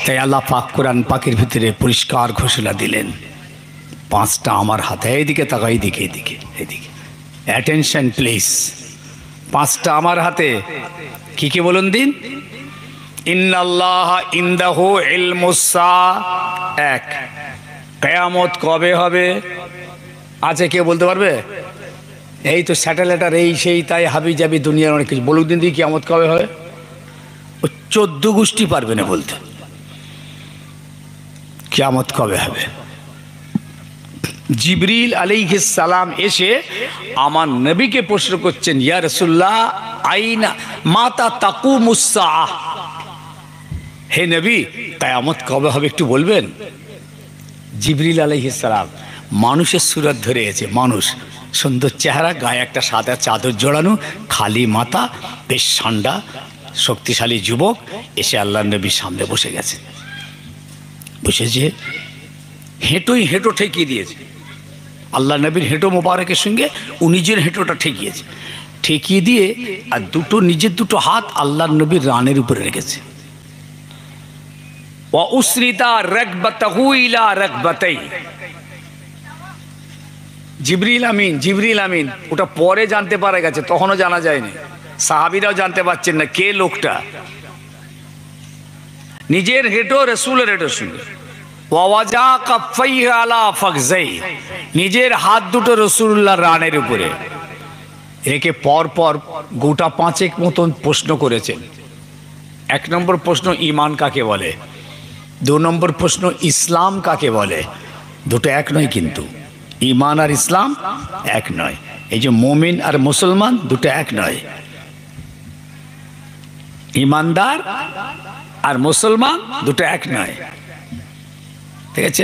তাই আল্লাহ পাক কোরআন পাকের ভিতরে পরিষ্কার ঘোষণা দিলেন, পাঁচটা আমার হাতে। এইদিকে তাকাও, এইদিকে এদিকে এদিকে, অ্যাটেনশন প্লিজ। পাঁচটা আমার হাতে। কি কি বলুন দিন? ইন্নাল্লাহ ইনদাহু ইলমুস সাআ, এক, কিয়ামত কবে হবে আছে কেউ বলতে পারবে? এই তো স্যাটেলাইটার এই সেই তাই হাবি জাবি দুনিয়ার অনেক কিছু। বলুন দিন দিয়ে কিয়ামত কবে হবে? ও 14 গোষ্ঠী পারবে না বলতে কিয়ামত কবে হবে। জিবরিল আলাইহিস সালাম এসে আমার নবীকে প্রশ্ন করছেন, ইয়া রাসূলুল্লাহ আইনা মাতা তাকুমুস সাআহ, হে নবী কিয়ামত কবে হবে একটু বলবেন? জিবরিল আলাইহিস সালাম মানুষের সুরত ধরে এসে, মানুষ, সুন্দর চেহারা, গায়ে একটা সাদা চাদর জড়ানো, খালি মাথা, বেশ ঠান্ডা, শক্তিশালী যুবক, এসে আল্লাহ নবীর সামনে বসে গেছে। বসেছে, হেঁটোই হেঁটো ঠেকিয়ে দিয়েছে। আল্লাহ নবীর হেঁটো মোবারকের সঙ্গে ও নিজের হেঁটোটা ঠেকিয়েছে। ঠেকিয়ে দিয়ে আর নিজের দুটো হাত আল্লাহ নবীর রানের উপরে রেখেছে। ওয়া উসরিতা রাকবাতাহু ইলা রাকবাতাই। জিবরিল আমিন ওটা পরে জানতে পারা গেছে, তখনও জানা যায়নি, সাহাবীরাও জানতে পারছেন না কে লোকটা। নিজের হেঁটো রাসূলের হেঁটোর সঙ্গে, ওয়াজা কাফাইহি আলা ফাখজাই, নিজের হাত দুটো রাসূলুল্লাহর রানের উপরে রেখে পর পর গোটা পাঁচেক মতন প্রশ্ন করেছেন। এক নম্বর প্রশ্ন, ঈমান কাকে বলে? 2 নম্বর প্রশ্ন, ইসলাম কাকে বলে? দুটো এক নয় কিন্তু, ঈমান আর ইসলাম এক নয়। এই যে মুমিন আর মুসলমান দুটো এক নয়। ঈমানদার আর মুসলমান দুটো এক নয়, ঠিক আছে?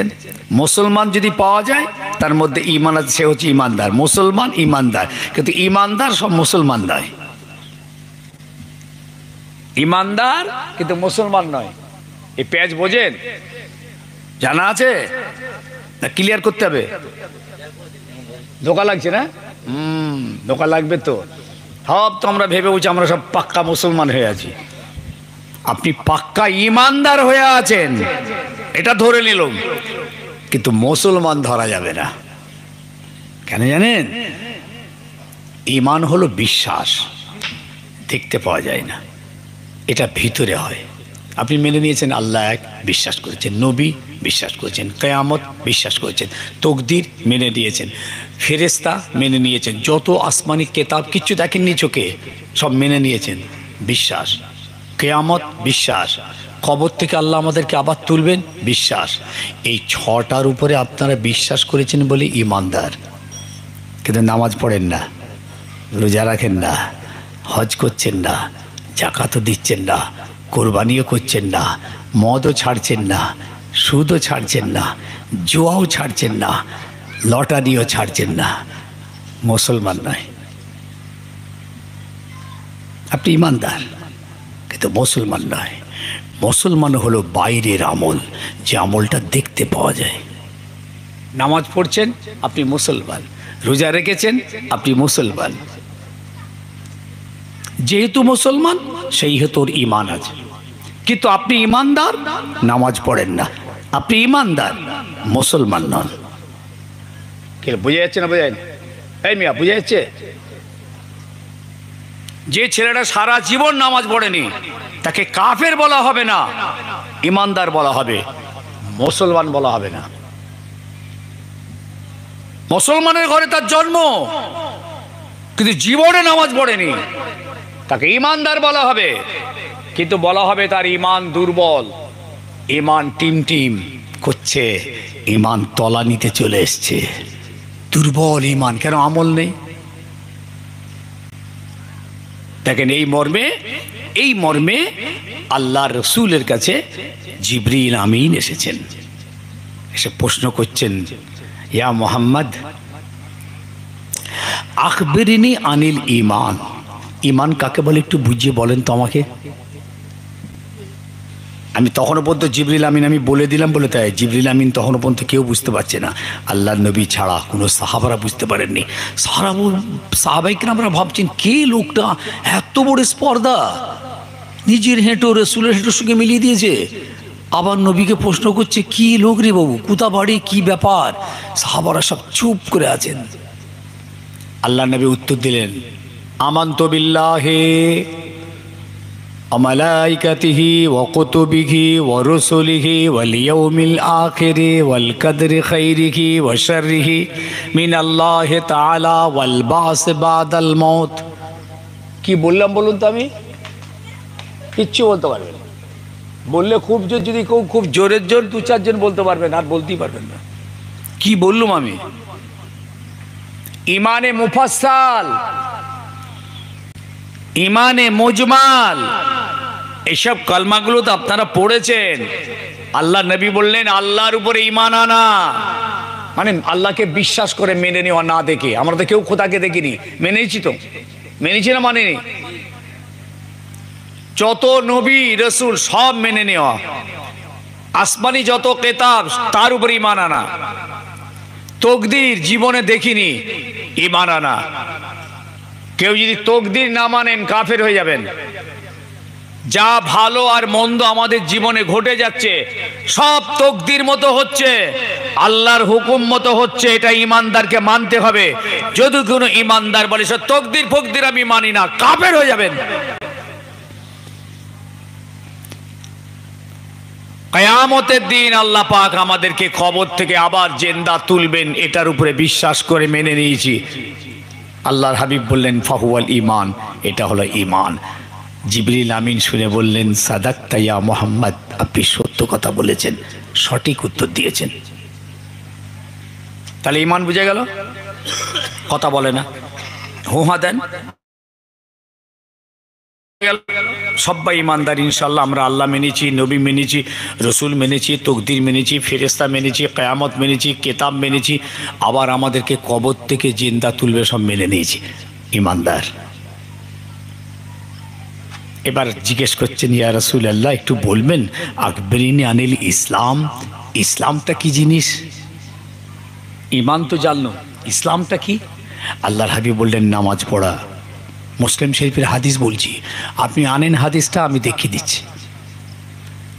মুসলমান যদি পাওয়া যায় তার মধ্যে ঈমান আছে, সে হচ্ছে ঈমানদার। মুসলমান ঈমানদার, কিন্তু ঈমানদার সব মুসলমান নয়। ঈমানদার কিন্তু মুসলমান নয়। এই পেজ বোঝেন? জানা আছে না? ক্লিয়ার করতে হবে। ধোকা লাগছে না? ধোকা লাগবে তো। সব তো আমরা ভেবে বলছি আমরা সব পাক্কা মুসলমান হয়ে আছি। আপনি পাক্কা ঈমানদার হয়ে আছেন, এটা ধরে নিলাম, কিন্তু মুসলমান ধরা যাবে না। কেন জানেন? ঈমান হলো বিশ্বাস, দেখতে পাওয়া যায় না, এটা ভিতরে হয়। আপনি মেনে নিয়েছেন আল্লাহ এক, বিশ্বাস করেছেন, নবী বিশ্বাস করেছেন, কিয়ামত বিশ্বাস করেছেন, তকদির মেনে নিয়েছেন, ফেরেশতা মেনে নিয়েছেন, যত আসমানি কেতাব কিচ্ছু দেখেননি চোখে, সব মেনে নিয়েছেন, বিশ্বাস। কিয়ামত বিশ্বাস, কবর থেকে আল্লাহ আমাদেরকে আবার তুলবেন বিশ্বাস। এই 6টার উপরে আপনারা বিশ্বাস করেছেন বলে ঈমানদার। কিন্তু নামাজ পড়েন না, রোজা রাখেন না, হজ করছেন না, যাকাতও দিচ্ছেন না, কোরবানিও করছেন না, মদও ছাড়ছেন না, সুদও ছাড়ছেন না, জুয়াও ছাড়ছেন না, লটারিও ছাড়ছেন না, মুসলমান নয়। আপনি ঈমানদার কিন্তু মুসলমান নয়। মুসলমান হলো বাইরের আমল, যে আমলটা দেখতে পাওয়া যায়। নামাজ পড়ছেন আপনি মুসলমান, রোজা রেখেছেন আপনি মুসলমান। যেহেতু মুসলমান সেই হেতু ওর ঈমান আছে। কিন্তু আপনি ঈমানদার, নামাজ পড়েন না, আপনি ঈমানদার, মুসলমান নন। কে বুঝে যাচ্ছে না? বোঝেন? এই মিয়া বুঝে যাচ্ছে? যে ছেলেটা সারা জীবন নামাজ পড়েনি তাকে কাফের বলা হবে না, ঈমানদার বলা হবে, মুসলমান বলা হবে না। মুসলমানের ঘরে তার জন্ম, কিন্তু জীবনে নামাজ পড়েনি, তাকে ঈমানদার বলা হবে। কিন্তু বলা হবে তার ঈমান দুর্বল, ঈমান টিম করছে, ঈমান তলানিতে চলে এসছে, দুর্বল ঈমান। কেন? আমল নেই। দেখেন, এই মর্মে আল্লাহ রসুলের কাছে জিবরিল আমিন এসেছেন, এসে প্রশ্ন করছেন, ইয়া মুহাম্মদ আখবিরিনি আনিল ঈমান। ঈমান কাকে বলে একটু বুঝিয়ে বলেন তো আমাকে। আমি তখনও পর্যন্ত জিবরিল আমিন আমি বলে দিলাম বলে তাই জিবরিল আমিন তখনও পর্যন্ত কেউ বুঝতে পারছে না, আল্লাহর নবী ছাড়া কোনো সাহাবারা বুঝতে পারেননি। সাহাবাইকে আমরা ভাবছেন কে লোকটা, এত বড় স্পর্ধা, নিজের হেঁটো রসুলের হেঁটোর সঙ্গে মিলিয়ে দিয়েছে। আবার নবীকে প্রশ্ন করছে, কি লোক রে বাবু, কোথা বাড়ি, কি ব্যাপার? সাহাবারা সব চুপ করে আছেন। আল্লাহ নবী উত্তর দিলেন, আমান্তু বিল্লাহি ওয়া মালাইকাতিহি ওয়া কুতুবিহি ওয়া রুসুলিহি ওয়াল ইয়াউমিল আখিরি ওয়াল কদরি খাইরিহি ওয়া শাররিহি মিনাল্লাহি তাআলা ওয়াল বাস বাদাল মাউত। কি বললাম বলুন তো? আমি কিচ্ছু বলতে পারবেন না। বললে খুব জোর, যদি কেউ খুব জোরের জোর 2-4 জন বলতে পারবেন, আর বলতেই পারবেন না। কি বললুম আমি? ইমানে মুফাসসাল, ইমানে মুজমাল, এসব কালমাগুলো তো আপনারা পড়েছেন। আল্লাহ নবী বললেন আল্লাহর উপরে ঈমান আনা মানে আল্লাহকে বিশ্বাস করে মেনে নেওয়া, না দেখে। আমরা তো কেউ খোদাকে দেখিনি, মেনেছি তো, মেনেছি না মানেনি? যত নবী রসুল সব মেনে নেওয়া, আসমানি যত কেতাব তার উপরে ঈমান আনা। তকদির জীবনে দেখিনি, ঈমান আনা। কেউ যদি তকদির না মানেন কাফের হয়ে যাবেন। যা ভালো আর মন্দ আমাদের জীবনে ঘটে যাচ্ছে সব তকদির মতো হচ্ছে, আল্লাহর হুকুম মতো হচ্ছে, এটা ইমানদারকে মানতে হবে। যদি কোনো ইমানদার বলে সব তকদির ফকদির আমি মানি না, কাফের হয়ে যাবেন। কিয়ামতের দিন আল্লাহ পাক আমাদেরকে কবর থেকে আবার জিন্দা তুলবেন, এটার উপরে বিশ্বাস করে মেনে নিয়েছি। আল্লাহর হাবিব বললেন ফাহুয়াল ঈমান, এটা হলো ঈমান। জিবরিল আমিন শুনে বললেন সাদাক্তা ইয়া মুহাম্মদ, আপনি সত্য কথা বলেছেন, সঠিক উত্তর দিয়েছেন। তাহলে ঈমান বুঝে গেল? কথা বলে না, হুহা দেন, সবাই ইমানদার ইনশাল্লাহ। আমরা আল্লাহ মেনেছি, নবী মেনেছি, রসুল মেনেছি, তকদির মেনেছি, ফেরেশতা মেনেছি, কিয়ামত মেনেছি, কেতাব মেনেছি, আবার আমাদেরকে কবর থেকে জিন্দা তুলবে সব মেনে নিয়েছি, ইমানদার। এবার জিজ্ঞেস করছেন ইয়া রাসূলুল্লাহ, একটু বলবেন আকবরিনি আনিল ইসলাম, ইসলামটা কি জিনিস? ইমান তো জানলো, ইসলামটা কি? আল্লাহর হাবিব বললেন নামাজ পড়া। মুসলিম শরীফের হাদিস বলছি, আপনি আনেন হাদিসটা, আমি দেখিয়ে দিচ্ছি।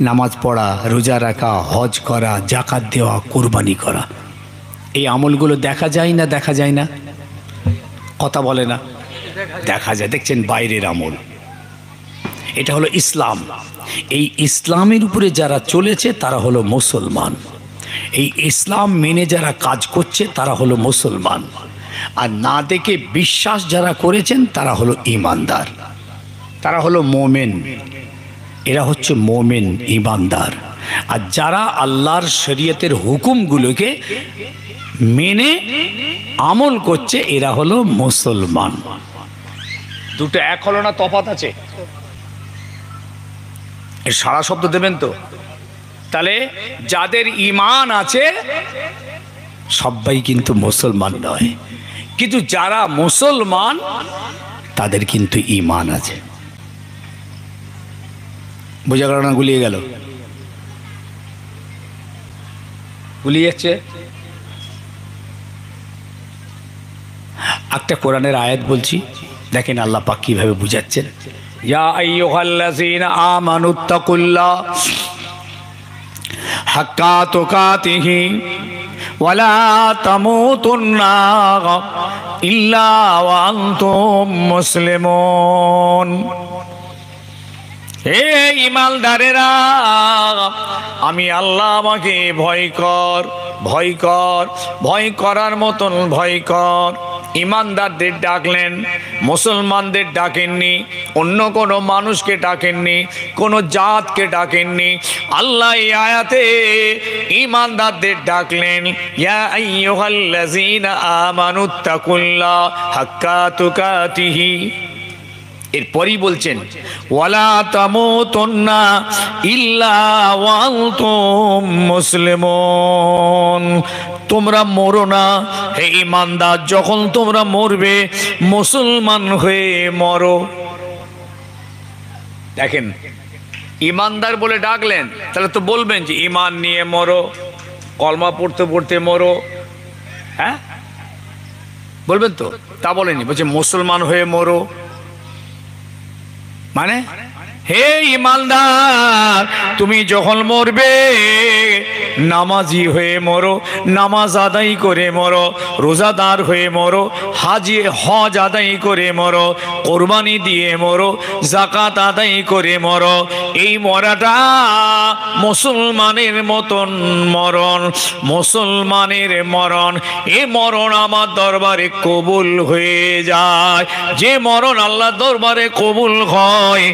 নামাজ পড়া, রোজা রাখা, হজ করা, জাকাত দেওয়া, কোরবানি করা, এই আমলগুলো দেখা যায় না? দেখা যায় না? কথা বলে না? দেখা যায়। দেখছেন বাইরের আমল, এটা হলো ইসলাম। এই ইসলামের উপরে যারা চলেছে তারা হলো মুসলমান। এই ইসলাম মেনে যারা কাজ করছে তারা হলো মুসলমান। আর না দেখে বিশ্বাস যারা করেছেন তারা হলো ঈমানদার, তারা হলো মোমেন। এরা হচ্ছে মোমেন, ঈমানদার। আর যারা আল্লাহর শরীয়তের হুকুমগুলোকে মেনে আমল করছে এরা হলো মুসলমান। দুটো এক হলো না, তফাৎ আছে? এর সারা শব্দ দেবেন তো? তাহলে যাদের ঈমান আছে সবাই কিন্তু মুসলমান নয়, কিন্তু যারা মুসলমান তাদের কিন্তু ঈমান আছে। বোঝা গেল না? গুলিয়ে গেল? গুলিয়ে যাচ্ছে। একটা কোরআনের আয়াত বলছি, দেখেন আল্লাহ পাক কিভাবে বুঝাচ্ছেন। ইয়া আইয়ুহাল্লাযীনা আমানুত্তাকুল্লাহ হাক্কা তুকাতিহি ওয়ালা তামুতুন্না ইল্লা ওয়া আনতুম মুসলিমুন। হে ঈমানদারেরা, আমি আল্লাহ, আমাকে ভয় কর, ভয় কর, ভয় করার মতন ভয় কর। ঈমানদারদের ডাকলেন, মুসলমানদের ডাকেননি, অন্য কোনো মানুষকে ডাকেননি, কোনো জাতকে ডাকেননি। আল্লাহ এই আয়াতে ঈমানদারদের ডাকলেন, ইয়া আইয়ুহাল্লাযীনা আমানুত্তাকুল্লাহ হাক্কা তুকাতিহি। এরপরই বলছেন ওয়ালা তামুতুন্না ইল্লা ওয়া আনতুম মুসলিমুন। তোমরা মরো না হে ঈমানদার, যখন তোমরা মরবে মুসলমান হয়ে মরো। দেখেন ঈমানদার বলে ডাকলেন, তাহলে তো বলবেন যে ঈমান নিয়ে মরো, কলমা পড়তে পড়তে মরো, হ্যাঁ বলবেন তো? তা বলেনি, বলছে মুসলমান হয়ে মরো। মানে হে ইমানদার, তুমি যখন মরবে নামাজি হয়ে মরো, নামাজ আদায় করে মরো, রোজাদার হয়ে মরো, হজ আদায় করে মরো, কোরবানি দিয়ে মরো, যাকাত আদায় করে মরো। এই মরাটা মুসলমানের মতন মরণ, মুসলমানের মরণ। এ মরণ আমার দরবারে কবুল হয়ে যায়। যে মরণ আল্লাহ দরবারে কবুল হয়,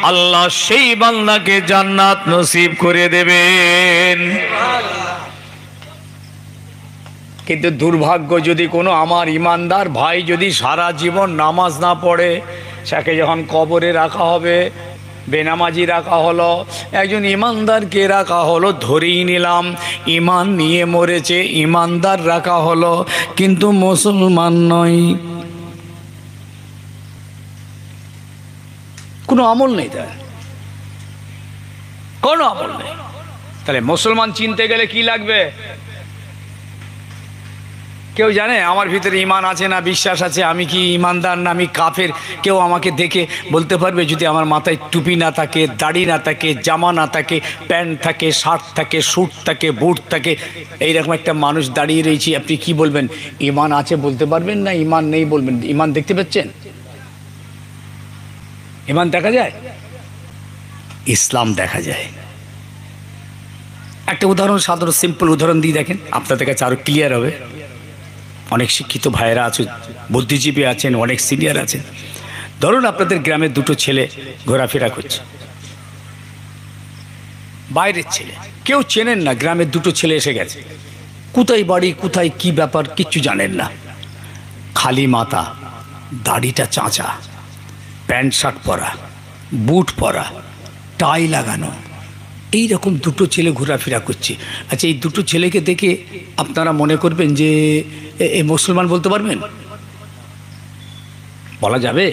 আল্লাহ সেই বান্দাকে জান্নাত নসিব করে দেবেন। কিন্তু দুর্ভাগ্য, যদি কোনো আমার ইমানদার ভাই যদি সারা জীবন নামাজ না পড়ে, তাকে যখন কবরে রাখা হবে, বেনামাজি রাখা হলো, একজন ইমানদারকে রাখা হলো, ধরেই নিলাম ইমান নিয়ে মরেছে, ইমানদার রাখা হলো, কিন্তু মুসলমান নয়, কোনো আমল নেই, তার কোনো আমল নেই। তাহলে মুসলমান চিনতে গেলে কি লাগবে? কেউ জানে আমার ভিতরে ইমান আছে না বিশ্বাস আছে, আমি কি ইমানদার না আমি কাফের? কেউ আমাকে দেখে বলতে পারবে? যদি আমার মাথায় টুপি না থাকে, দাড়ি না থাকে, জামা না থাকে, প্যান্ট থাকে, শার্ট থাকে, স্যুট থাকে, বুট থাকে, এইরকম একটা মানুষ দাঁড়িয়ে রয়েছি, আপনি কি বলবেন? ইমান আছে বলতে পারবেন না ইমান নেই বলবেন? ইমান দেখতে পাচ্ছেন? ইমান দেখা যায়, ইসলাম দেখা যায়। একটা উদাহরণ, সাধারণ সিম্পল উদাহরণ দিয়ে দেখেন, আপনাদের কাছে আরো ক্লিয়ার হবে। অনেক শিক্ষিত ভাইয়েরা আছেন, বুদ্ধিজীবী আছেন, অনেক সিনিয়র আছেন। ধরুন আপনাদের গ্রামে দুটো ছেলে ঘোরাফেরা করছে, বাইরের ছেলে, কেউ চেনেন না, গ্রামের দুটো ছেলে এসে গেছে, কোথায় বাড়ি, কোথায় কি ব্যাপার কিচ্ছু জানেন না, খালি মাথা, দাড়িটা চাঁচা, প্যান্ট শার্ট পরা, বুট পরা, টাই লাগানো, এইরকম দুটো ছেলে ঘোরাফেরা করছে। আচ্ছা, এই দুটো ছেলেকে দেখে আপনারা মনে করবেন যে এ মুসলমান বলতে পারবেন? বলা যাবে?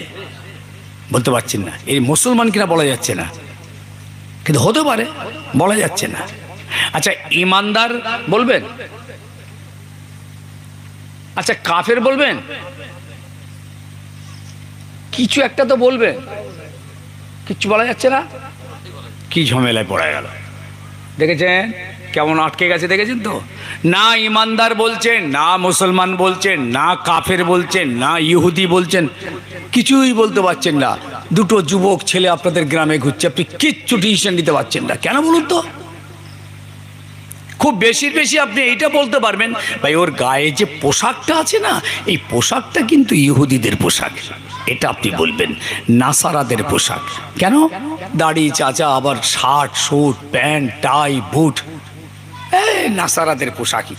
বলতে পারছেন না। এই মুসলমান কিনা বলা যাচ্ছে না, কিন্তু হতে পারে, বলা যাচ্ছে না। আচ্ছা, ইমানদার বলবেন? আচ্ছা, কাফের বলবেন? কিছু একটা তো বলবেন, কিচ্ছু বলা যাচ্ছে না। কি ঝামেলায় পড়া গেল দেখেছেন? কেমন আটকে গেছে দেখেছেন তো? না ইমানদার বলছেন, না মুসলমান বলছেন, না কাফের বলছেন, না ইহুদি বলছেন, কিছুই বলতে পারছেন না। দুটো যুবক ছেলে আপনাদের গ্রামে ঘুরছে, আপনি কিচ্ছু ডিসিশন নিতে পারছেন না। কেন বলুন তো? খুব বেশি আপনি এইটা বলতে পারবেন, ভাই ওর গায়ে যে পোশাকটা আছে না, এই পোশাকটা কিন্তু ইহুদিদের পোশাক, এটা আপনি বলবেন। নাসারাদের পোশাক। কেন? দাড়ি চাচা, আবার শার্ট স্যুট প্যান্ট টাই বুট, নাসারাদের পোশাকই,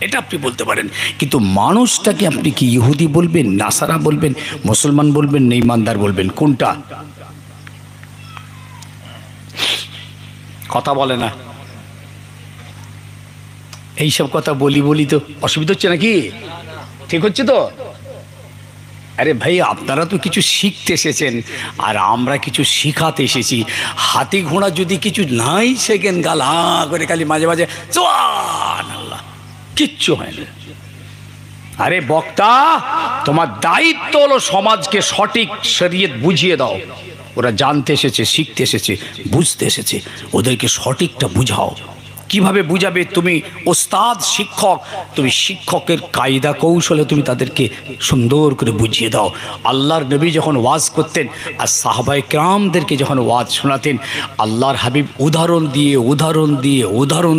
এটা আপনি বলতে পারেন। কিন্তু মানুষটাকে আপনি কি ইহুদি বলবেন, নাসারা বলবেন, মুসলমান বলবেন, না ইমানদার বলবেন? কোনটা? কথা বলে না। এইসব কথা বলি তো অসুবিধা হচ্ছে নাকি? ঠিক হচ্ছে তো? আরে ভাই, আপনারা তো কিছু শিখতে এসেছেন, আর আমরা কিছু শিখাতে এসেছি। হাতি ঘোড়া যদি কিছু নাই শেখেন, গালা করে খালি মাঝে মাঝে সুবহানাল্লাহ, কিচ্ছু হয় না। আরে বক্তা, তোমার দায়িত্ব হলো সমাজকে সঠিক শরীয়ত বুঝিয়ে দাও। ওরা জানতে এসেছে, শিখতে এসেছে, বুঝতে এসেছে, ওদেরকে সঠিকটা বুঝাও। কিভাবে বুঝাবে? তুমি ওস্তাদ, শিক্ষক, তুমি শিক্ষকের কায়দা কৌশলে তুমি তাদেরকে সুন্দর করে বুঝিয়ে দাও। আল্লাহর নবী যখন ওয়াজ করতেন আর সাহাবায়ে কেরামদেরকে যখন ওয়াজ শোনাতেন, আল্লাহর হাবিব উদাহরণ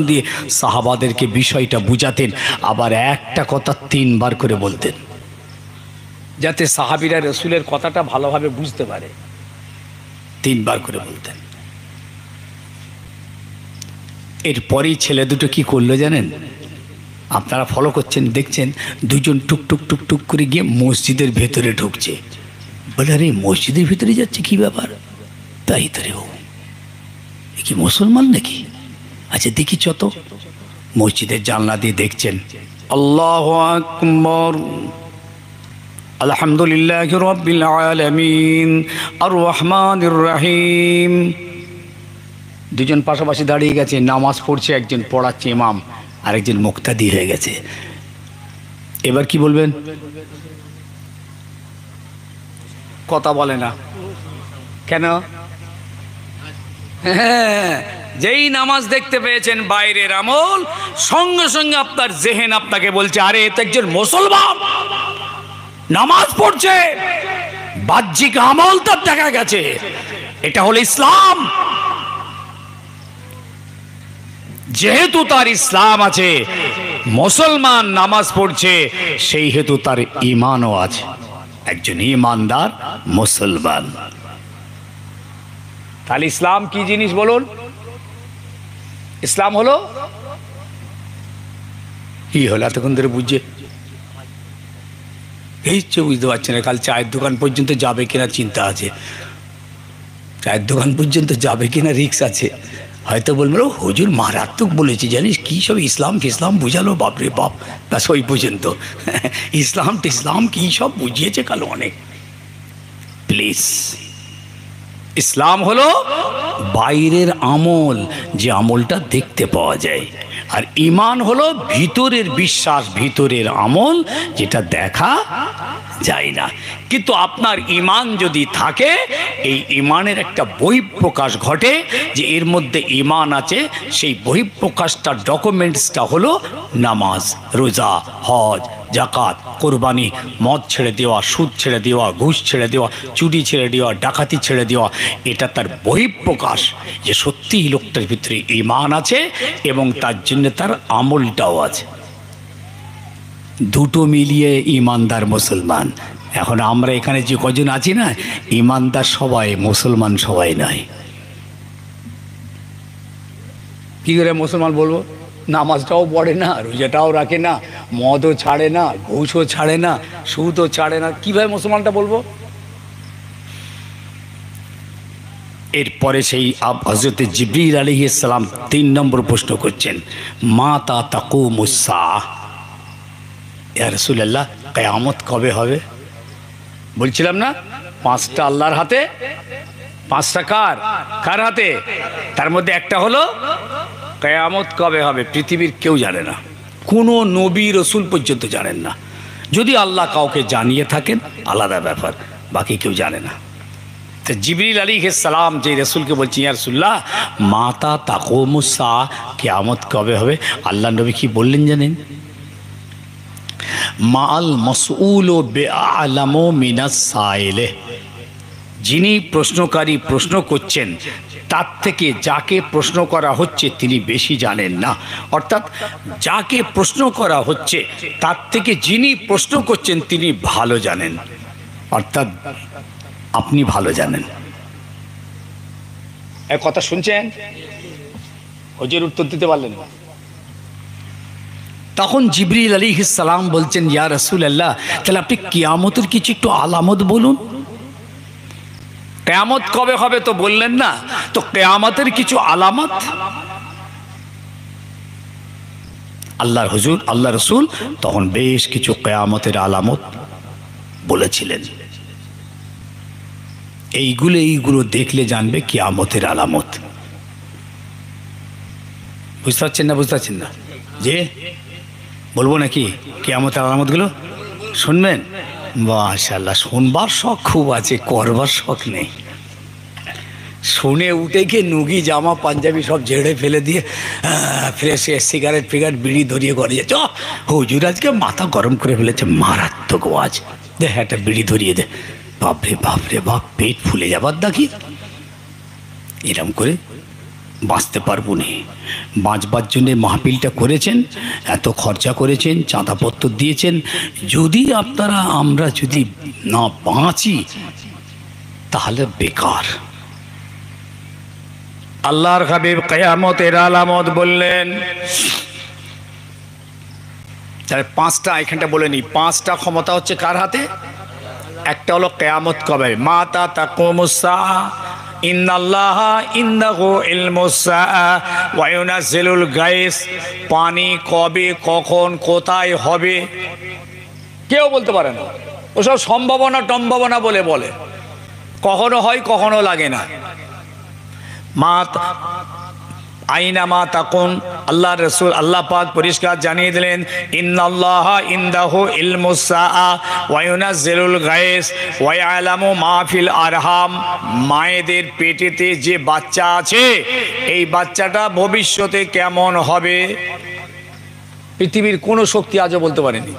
দিয়ে সাহাবাদেরকে বিষয়টা বুঝাতেন। আবার একটা কথা 3 বার করে বলতেন, যাতে সাহাবীরা রসুলের কথাটা ভালোভাবে বুঝতে পারে। 3 বার করে বলতেন। এরপরেই ছেলে দুটো কি করলো জানেন? আপনারা ফলো করছেন, দেখছেন, দুজন টুক করে গিয়ে মসজিদের ভেতরে ঢুকছে। বলে, আরে মসজিদের ভিতরে যাচ্ছে, কি ব্যাপার? তাই তো রে, ও কি মুসলমান নাকি? আচ্ছা দেখি চত। মসজিদের জানলা দিয়ে দেখছেন, আল্লাহু আকবার, আলহামদুলিল্লাহি রাব্বিল আলামিন, আর রহমানির রহিম। দুজন পাশাপাশি দাঁড়িয়ে গেছে, নামাজ পড়ছে, একজন পড়াচ্ছে ইমাম, আরেকজন মুক্তাদি হয়ে গেছে। এবার কি বলবেন? কথা বলে না কেন? হ্যাঁ, যেই নামাজ দেখতে পেয়েছেন বাইরের আমল, সঙ্গে সঙ্গে আপনার জেহেন আপনাকে বলছে আরে এ তো একজন মুসলমান, নামাজ পড়ছে, বাহ্যিক আমল তার দেখা গেছে, এটা হলো ইসলাম। যেহেতু তার ইসলাম আছে, মুসলমান নামাজ পড়ছে, সেই হেতু তার ঈমানও আছে, একজন ঈমানদার মুসলমান। তাহলে ইসলাম কি জিনিস বলুন? ইসলাম হলো কি হলো? এতক্ষণ ধরে বুঝছে এই বুঝতে পারছে না। কাল চায়ের দোকান পর্যন্ত যাবে কিনা চিন্তা আছে, চায়ের দোকান পর্যন্ত যাবে কিনা রিক্স আছে। হয়তো বলবেন ও হুজুর মারাত্মক বলেছে, জানিস কি সব ইসলাম ফিসলাম বুঝালো, বাপরে বাপ, ব্যাস ওই পর্যন্ত। ইসলাম টিসলাম কি সব বুঝিয়েছে কাল অনেক। প্লিজ, ইসলাম হলো বাইরের আমল, যে আমলটা দেখতে পাওয়া যায়, আর ঈমান হলো ভিতরের বিশ্বাস, ভিতরের আমল, যেটা দেখা যায় না। কিন্তু আপনার ঈমান যদি থাকে, এই ঈমানের একটা বহিঃপ্রকাশ ঘটে, যে এর মধ্যে ঈমান আছে, সেই বহিঃপ্রকাশটা ডকুমেন্টসটা হলো নামাজ, রোজা, হজ, জাকাত, কোরবানি, মদ ছেড়ে দেওয়া, সুদ ছেড়ে দেওয়া, ঘুষ ছেড়ে দেওয়া, চুরি ছেড়ে দেওয়া, ডাকাতি ছেড়ে দেওয়া। এটা তার বহিঃপ্রকাশ, যে সত্যিই লোকটার ভিতরে ঈমান আছে এবং তার জন্য তার আমলটাও আছে। দুটো মিলিয়ে ঈমানদার মুসলমান। এখন আমরা এখানে যে কজন আছি না, ঈমানদার সবাই, মুসলমান সবাই নয়। কি করে মুসলমান বলবো? নামাজটাও পড়ে না, রোজাটাও রাখে না, মদও ছাড়ে না, ঘুষও ছাড়ে না, সুদও ছাড়ে না, কিভাবে মুসলমানটা বলবো? এরপরে সেই হযরতে জিবরিল আলাইহিস সালাম 3 নম্বর প্রশ্ন করছেন, মাতা তাকুমুস সাআহ, ইয়া রাসূলুল্লাহ কিয়ামত কবে হবে? বলছিলাম না 5টা আল্লাহর হাতে, 5টা কার হাতে? তার মধ্যে একটা হলো কিয়ামত কবে হবে। পৃথিবীর কেউ জানে না, কোনো নবী রসুল পর্যন্ত জানেন না। যদি আল্লাহ কাউকে জানিয়ে থাকেন আলাদা ব্যাপার, বাকি কেউ জানে না। তো জিবরিল আলাইহিস সালাম যে রসুলকে বলছেন, ইয়া রাসূলুল্লাহ মাতা তাকুমুস সাআহ, কিয়ামত কবে হবে? আল্লাহ নবী কি বললেন জানেন? মাল মাসউলু বিআলামু মিনাস সাইলে, যিনি প্রশ্নকারী প্রশ্ন করছেন তার থেকে যাকে প্রশ্ন করা হচ্ছে তিনি বেশি জানেন না। অর্থাৎ যাকে প্রশ্ন করা হচ্ছে তার থেকে যিনি প্রশ্ন করছেন তিনি ভালো জানেন, অর্থাৎ আপনি ভালো জানেন। এই কথা শুনছেন? হুজুর উত্তর দিতে পারলেন না। তখন জিবরিল আলাইহিস সালাম বলছেন, ইয়া রাসূলুল্লাহ তাহলে আপনি কিয়ামতের কিছু একটু আলামত বলুন। কিয়ামত কবে হবে তো বললেন না, তো কিয়ামতের কিছু আলামত। আল্লাহর হুজুর, আল্লাহ রসুল তখন বেশ কিছু কিয়ামতের আলামত বলেছিলেন। এইগুলো দেখলে জানবে কিয়ামতের আলামত। বুঝতে পারছেন না? বুঝতে পারছেন না? যে বলবো নাকি কিয়ামতের আলামতগুলো? শুনবেন? মাশাআল্লাহ, শুনবার শখ খুব আছে, করবার শখ নেই। শুনে উঠে গিয়ে নুগি জামা পাঞ্জাবি সব ঝেড়ে ফেলে দিয়ে ফ্রেশ সিগারেট ফিগারেট বিড়ি ধরিয়ে ঘরে যাচ্ছে। হুজুর আজকে মাথা গরম করে ফেলেছে, মারাত্মক আওয়াজ, দে একটা বিড়ি ধরিয়ে দে। বাপরে বাপরে বাপ, পেট ফুলে যাবার দেখি। এরম করে বাঁচতে পারবো না। বাঁচবার জন্যে মাহফিলটা করেছেন, এত খরচা করেছেন, চাঁদাপত্র দিয়েছেন, যদি আপনারা আমরা যদি না বাঁচি তাহলে বেকার। আল্লাহর হাবিব কিয়ামতের আলামত বললেন। তাহলে 5টা এখানটা বলে নি, 5টা ক্ষমতা হচ্ছে কার হাতে? একটা হলো কিয়ামত কবে, মাতা তাকুমুস সাআহ, ইন্নাল্লাহা ইনদাহু ইলমুস সাআহ ওয়া ইউনাজ্জিলুল গায়স, পানি কবে কখন কোথায় হবে কেউ বলতে পারে না। ওসব সম্ভাবনা টম্ভাবনা বলে কখনো হয় কখনো লাগে না। আইনা মা তাকুন আল্লাহ রাসূল আল্লাহ পাক পরিষ্কার জানিয়ে দিলেন, ইন্নাল্লাহা ইনদাহু ইলমুস সাআ ওয়া ইউনাজ্জিলুল গায়স ওয়া ইয়ালামু মা ফিল আরহাম। মায়েদের পেটেতে যে বাচ্চা আছে, এই বাচ্চাটা ভবিষ্যতে কেমন হবে পৃথিবীর কোনো শক্তি আজও বলতে পারেনি।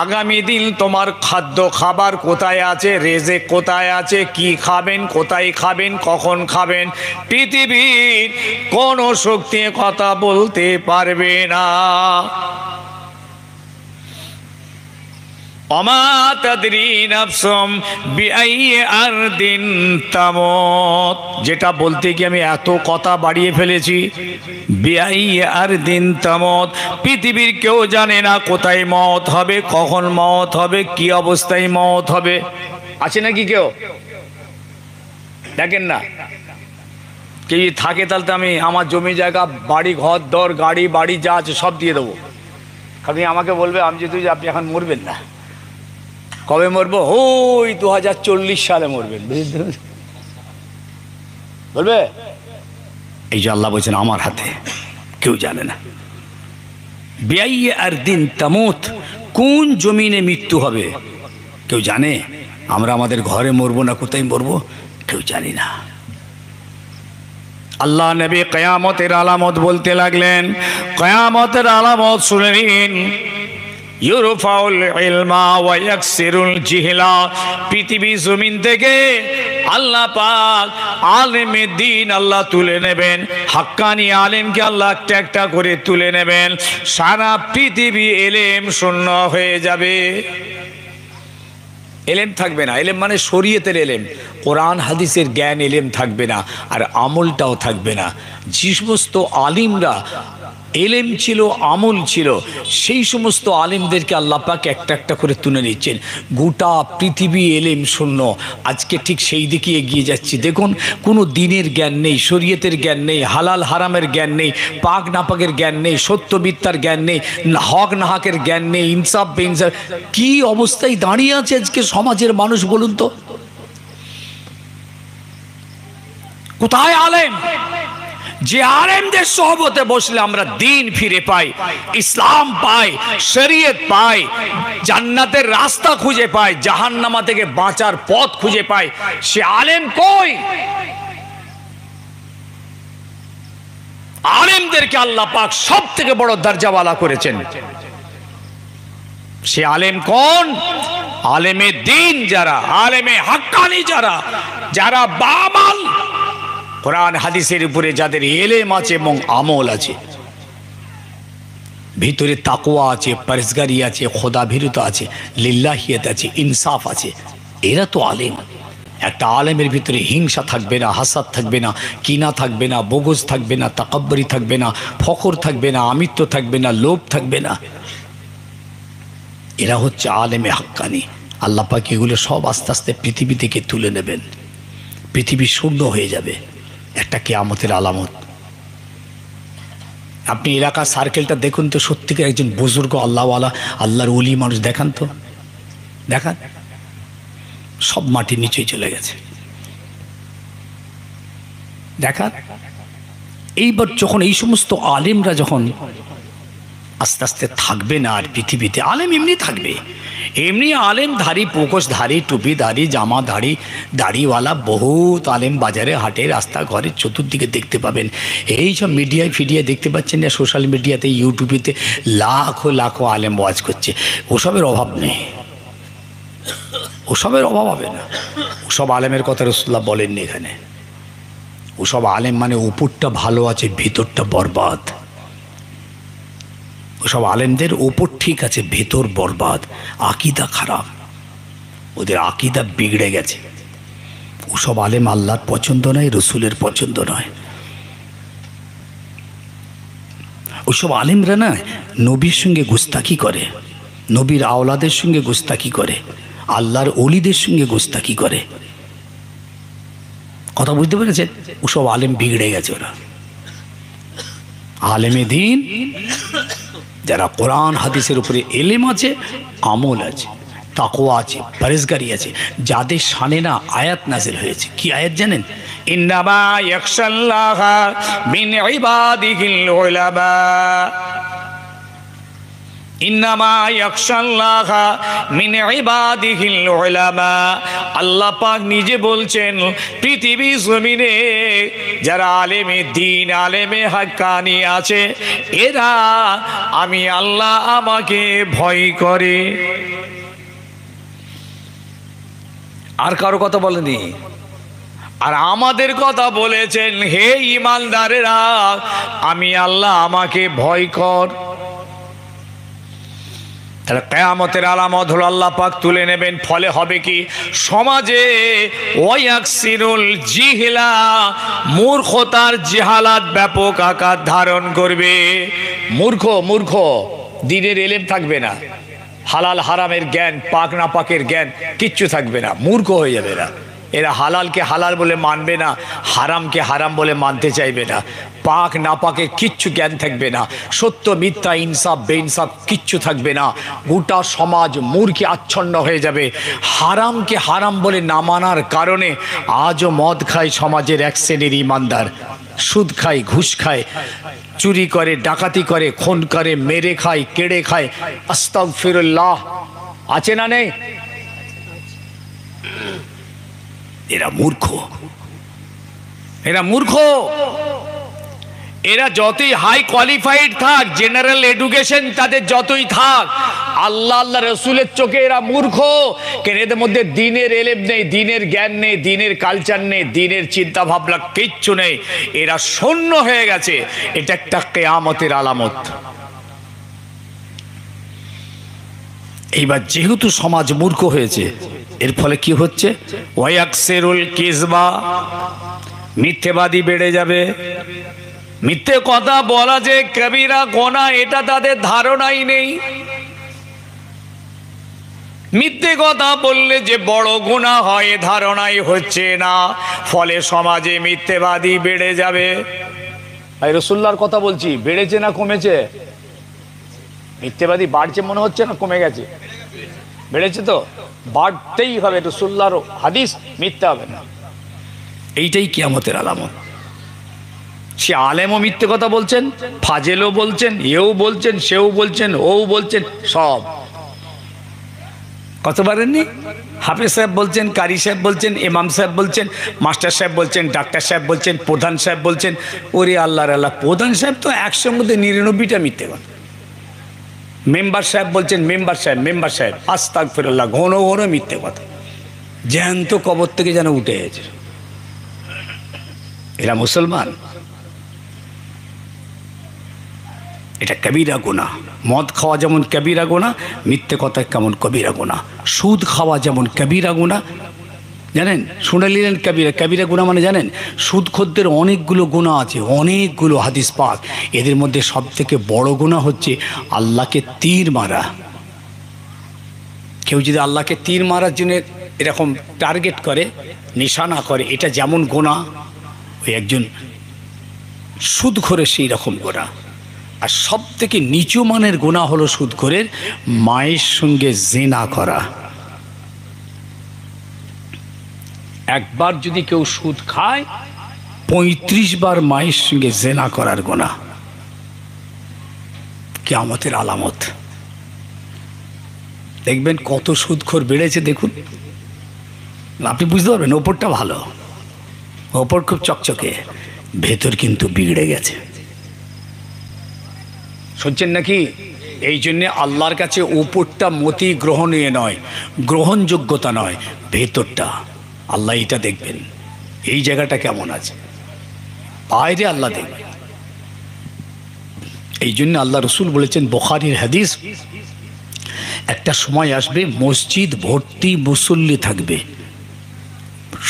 আগামী দিন তোমার খাদ্য খাবার কোথায় আছে, রেজেক কোথায় আছে, কি খাবেন, কোথায় খাবেন, কখন খাবেন, পৃথিবীর কোনো শক্তি কথা বলতে পারবে না। অমা তাদরি নাফসুম বিআইয়ি আরদিন তামুত। যেটা বলতে গিয়ে আমি এত কথা বাড়িয়ে ফেলেছি। বিআইয়ি আরদিন তামুত, পৃথিবীর কেউ জানে না কোথায় মওত হবে, কখন মওত হবে, কি অবস্থায় মওত হবে। আছে নাকি কেউ? দেখেন না, কেউ থাকে তাহলে তো আমি আমার জমি জায়গা বাড়ি ঘর দর গাড়ি বাড়ি যা আছে সব দিয়ে দেবো। আপনি আমাকে বলবে আমি যদি আপনি এখন মরবেন না, কবে মরবো? ওই 2040 সালে মরবেন, বলবে। এই যে আল্লাহ বলছেন আমার হাতে, কেউ জানে না। বিআইয়ি আরদিন তামুত, কোন জমিনে মৃত্যু হবে কেউ জানে? আমরা আমাদের ঘরে মরবো না কোথায় মরবো কেউ জানি না। আল্লাহ নবী কিয়ামতের আলামত বলতে লাগলেন। কিয়ামতের আলামত শুনে নিন। ইউরফাউল ইলমা ওয়া ইয়াকসিরুল জিহলা, পৃথিবী জমিন থেকে আল্লাহ পাক আলেমে দ্বীন আল্লাহ তুলে নেবেন। হাক্কানি আলেমকে আল্লাহ একটা একটা করে তুলে নেবেন। সারা পৃথিবী এলেম শূন্য হয়ে যাবে। এলেম থাকবে না। এলেম মানে শরীয়তের এলেম, কোরআন হাদিসের জ্ঞান এলেম থাকবে না, আর আমলটাও থাকবে না। যে সমস্ত আলিমরা এলেম ছিল, আমল ছিল, সেই সমস্ত আলিমদেরকে আল্লাহ পাক একটা একটা করে তুলে নিচ্ছেন। গোটা পৃথিবী এলেম শূন্য। আজকে ঠিক সেই দিকে এগিয়ে যাচ্ছি। দেখুন, কোনো দিনের জ্ঞান নেই, শরীয়তের জ্ঞান নেই, হালাল হারামের জ্ঞান নেই, পাক নাপাকের জ্ঞান নেই, সত্যবিদ্যার জ্ঞান নেই, হক নাহাকের জ্ঞান নেই, ইনসাফ বেইনসাফ। কি অবস্থায় দাঁড়িয়ে আছে আজকে সমাজের মানুষ বলুন তো? কোথায় আলেম? যে আলেমদের সহবতে বসলে আমরা দিন ফিরে পাই, ইসলাম পাই, শরীয়ত পাই, জান্নাতের রাস্তা খুঁজে পাই, জাহান্নামা থেকে বাঁচার পথ খুঁজে পাই, সে আলেম কই? আলেমদেরকে আল্লাহ পাক সব থেকে বড় দরজাওয়ালা করেছেন। সে আলেম কোন? আলেমে দ্বীন যারা, আলেমে হাক্কানি যারা, যারা বামাল কোরআন হাদিসের উপরে যাদের এলেম আছে এবং আমল আছে, ভিতরে তাকওয়া আছে, পরহেজগারি আছে, খোদা ভীরুতা আছে, লিল্লাহিয়ত আছে, ইনসাফ আছে, এরা তো আলেম। একটা আলেমের ভিতরে হিংসা থাকবে না, হাসাদ থাকবে না, কিনা থাকবে না, বগজ থাকবে না, তাকাব্বুরি থাকবে না, ফখর থাকবে না, আমিত্ব থাকবে না, লোভ থাকবে না। এরা হচ্ছে আলেমে হাক্কানি। আল্লাহ পাক এগুলো সব আস্তে আস্তে পৃথিবী থেকে তুলে নেবেন। পৃথিবী শূন্য হয়ে যাবে। একটা কিয়ামতের আলামত। আপনি এলাকার সার্কেলটা দেখুন তো, সত্যিকার একজন বুজুর্গ আল্লাহওয়ালা, আল্লাহর ওলি মানুষ দেখান তো, দেখান। সব মাটির নিচেই চলে গেছে, দেখান। এইবার যখন এই সমস্ত আলেমরা যখন আস্তে আস্তে থাকবে না আর পৃথিবীতে, আলেম এমনি থাকবে, এমনি আলেমধারী, পোকশধারী, টুপিধারী, জামাধারী, দাড়িওয়ালা বহুত আলেম বাজারে হাটে রাস্তা ঘরে চতুর্দিকে দেখতে পাবেন। এই সব মিডিয়ায় ফিডিয়ায় দেখতে পাচ্ছেন না, সোশ্যাল মিডিয়াতে, ইউটিউবেতে লাখো লাখো আলেম ওয়াজ করছে। ওসবের অভাব নেই, ওসবের অভাব হবে না। ওসব আলেমের কথা রাসূলুল্লাহ বলেননি এখানে। ওসব আলেম মানে উপরটা ভালো আছে, ভিতরটা বরবাদ। ওসব আলেমদের ওপর ঠিক আছে, ভেতর বরবাদ, আকিদা খারাপ, ওদের আকিদা বিগড়ে গেছে। ওসব আলেম আল্লাহর পছন্দ নয়, রসুলের পছন্দ নয়। ওসব আলেমরা না নবীর সঙ্গে গুস্তাকি করে, নবীর আওলাদের সঙ্গে গুস্তাকি করে, আল্লাহর ওলিদের সঙ্গে গুস্তাকি করে। কথা বুঝতে পেরেছেন? ওসব আলেম বিগড়ে গেছে। ওরা আলেমে দ্বীন যারা কোরআন হাদিসের উপরে এলেম আছে, আমল আছে, তাকওয়া আছে, পরহেজগারি আছে, যাদের শানে না আয়াত নাজিল হয়েছে। কি আয়াত জানেন? ইন্নামা ইয়াখশাল্লাহা মিন ইবাদিহিল উলামা, ইন্নামা ইয়াখশাল্লাহা মিন ইবাদিহিল উলামা। আল্লাহ পাক নিজে বলছেন পৃথিবী জমিনে যারা আলেমে দ্বীন, আলেমে হাক্কানি আছে, এরা আমি আল্লাহ আমাকে ভয় করে। আর কারো কথা বলেনি। আর আমাদের কথা বলেছেন, হে ঈমানদারেরা আমি আল্লাহ আমাকে ভয় কর। তাহলে কিয়ামতের আলামত হলো আল্লাহ পাক তুলে নেবেন। ফলে হবে কি? সমাজে ওয়ায়াকসিরুল জিহলা, মূর্খতার জেহালাত ব্যাপক আকার ধারণ করবে। মূর্খ দ্বীনের ইলম থাকবে না, হালাল হারামের জ্ঞান, পাক না পাকের জ্ঞান কিচ্ছু থাকবে না, মূর্খ হয়ে যাবে এরা। এরা হালালকে হালাল বলে মানবে না, হারামকে হারাম বলে মানতে চাইবে না, পাক না পাকের কিচ্ছু জ্ঞান থাকবে না, সত্য মিথ্যা, ইনসাফ বেইনসাফ কিচ্ছু থাকবে না। গোটা সমাজ মূর্খে আচ্ছন্ন হয়ে যাবে। হারামকে হারাম বলে না মানার কারণে আজও মদ খায় সমাজের এক শ্রেণীর ঈমানদার, সুদ খায়, ঘুষ খায়, চুরি করে, ডাকাতি করে, খুন করে, মেরে খায়, কেড়ে খায়। আস্তাগফিরুল্লাহ। আছে না নেই? এরা মূর্খ, এরা মূর্খ। এরা যতই হাই কোয়ালিফাইড থাক, জেনারেল এডুকেশন তাদের যতই থাক, আল্লাহ রসুলের চোখে এরা মূর্খ। কেন? এদের মধ্যে দ্বীনের ইলম নেই, দ্বীনের জ্ঞান নেই, দ্বীনের কালচার নেই, দ্বীনের চিন্তা ভাবনা কিচ্ছু নেই। এরা শূন্য হয়ে গেছে। এটা একটা কিয়ামতের আলামত। এইবার যেহেতু সমাজ মূর্খ হয়েছে, এর ফলে কি হচ্ছে? ওয়ায়াকসিরুল কিজবা, মিথ্যেবাদী বেড়ে যাবে। মিথ্যে কথা বলা যে কবিরা গুনাহ, এটা তাদের ধারণাই নেই। মিথ্যে কথা বললে যে বড় গুনাহ হয় ধারণাই হচ্ছে না। ফলে সমাজে মিথ্যেবাদী বেড়ে যাবে। ভাই রাসূলুল্লাহর কথা বলছি, বেড়েছে না কমেছে? মিথ্যেবাদী বাড়ছে মনে হচ্ছে না কমে গেছে? বেড়েছে তো, বাড়তেই হবে। রাসূলুল্লাহর হাদিস মিথ্যা হবে না। এইটাই কিয়ামতের আলামত। সে আলেমও মিথ্যে কথা বলছেন, ফাজেলও বলছেন, এও বলছেন, সেও বলছেন, ও বলছেন, সব। কত পারেননি? হাফেজ সাহেব বলছেন, কারি সাহেব বলছেন, ইমাম সাহেব বলছেন, মাস্টার সাহেব বলছেন, ডাক্তার সাহেব বলছেন, প্রধান সাহেব বলছেন। ওরে আল্লাহর আল্লাহ, প্রধান সাহেব তো 100-র মধ্যে 99টা মিথ্যে কথা। মেম্বার সাহেব বলছেন, মেম্বার সাহেব, আস্তাগফিরুল্লাহ, ঘন ঘন মিথ্যে কথা। জ্যান্ত কবর থেকে যেন উঠে গেছে। এরা মুসলমান? এটা কবিরা গুনাহ। মদ খাওয়া যেমন কবিরা গুনাহ, মিথ্যে কথা কেমন কবিরা গুনাহ। সুদ খাওয়া যেমন কবিরা গুনাহ, জানেন? শুনে নিলেন কবিরা গুনাহ মানে জানেন? সুদখোরদের অনেকগুলো গুনাহ আছে, অনেকগুলো হাদিস পাক। এদের মধ্যে সব থেকে বড় গুনাহ হচ্ছে আল্লাহকে তীর মারা। কেউ যদি আল্লাহকে তীর মারার জন্য এরকম টার্গেট করে, নিশানা করে, এটা যেমন গুনাহ, ওই একজন সুদখোরের সেই রকম গুনাহ। আর সব থেকে নিচু মানের গুনাহ হলো সুদখোরের মায়ের সঙ্গে জিনা করা। একবার যদি কেউ সুদ খায়, 35 বার মায়ের সঙ্গে জিনা করার গুনাহ। কিয়ামতের আলামত। দেখবেন কত সুদখোর বেড়েছে। দেখুন, আপনি বুঝতে পারবেন ওপরটা ভালো, ওপর খুব চকচকে, ভেতর কিন্তু বিগড়ে গেছে। শুনছেন নাকি? এই জন্যে আল্লাহর কাছে উপরটা মতি গ্রহণীয় নয়, গ্রহণযোগ্যতা নয়, ভেতরটা। আল্লাহ এটা দেখবেন, এই জায়গাটা কেমন আছে, বাইরে আল্লাহ দেখবেন। এই জন্য আল্লাহ রসুল বলেছেন, বুখারীর হাদিস, একটা সময় আসবে মসজিদ ভর্তি মুসল্লি থাকবে,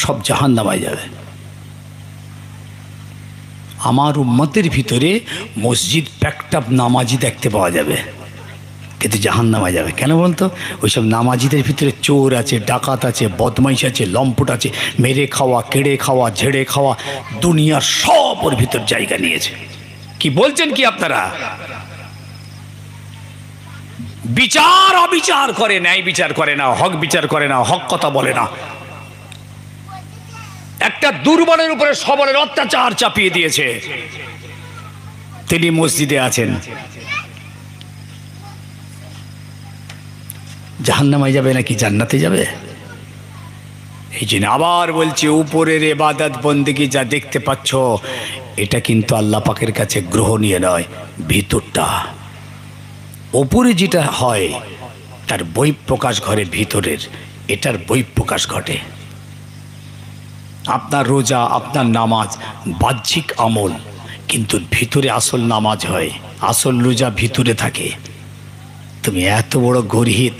সব জাহান্নামে যাবে। আমার উম্মতের ভিতরে মসজিদ প্যাকটাপ নামাজি দেখতে পাওয়া যাবে, কিন্তু জাহান্নামে যাবে। কেন বলতো? ওইসব নামাজিদের ভিতরে চোর আছে, ডাকাত আছে, বদমাইশ আছে, লম্পট আছে, মেরে খাওয়া, কেড়ে খাওয়া, ঝেড়ে খাওয়া, দুনিয়ার সব ওর ভিতর জায়গা নিয়েছে। কি বলছেন কি আপনারা? বিচার অবিচার করে, ন্যায় বিচার করে না, হক বিচার করে না, হক কথা বলে না। একটা দুর্বলের উপরে সবলের অত্যাচার চাপিয়ে দিয়েছে। তিনি মসজিদে আছেন, জাহান্নামে যাবে নাকি জান্নাতে যাবে? এই জন্য আবার বলছি, উপরের ইবাদত বন্দেগী যা দেখতে পাচ্ছ এটা কিন্তু আল্লাহ পাকের কাছে গ্রহণীয় নয়। ভিতরটা, ওপরে যেটা হয় তার বহিঃপ্রকাশ ঘটে, ভিতরের এটার বহিঃপ্রকাশ ঘটে। আপনার রোজা, আপনার নামাজ বাহ্যিক আমল, কিন্তু ভিতরে আসল নামাজ হয়, আসল রোজা ভিতরে থাকে। তুমি এত বড় গরহিত,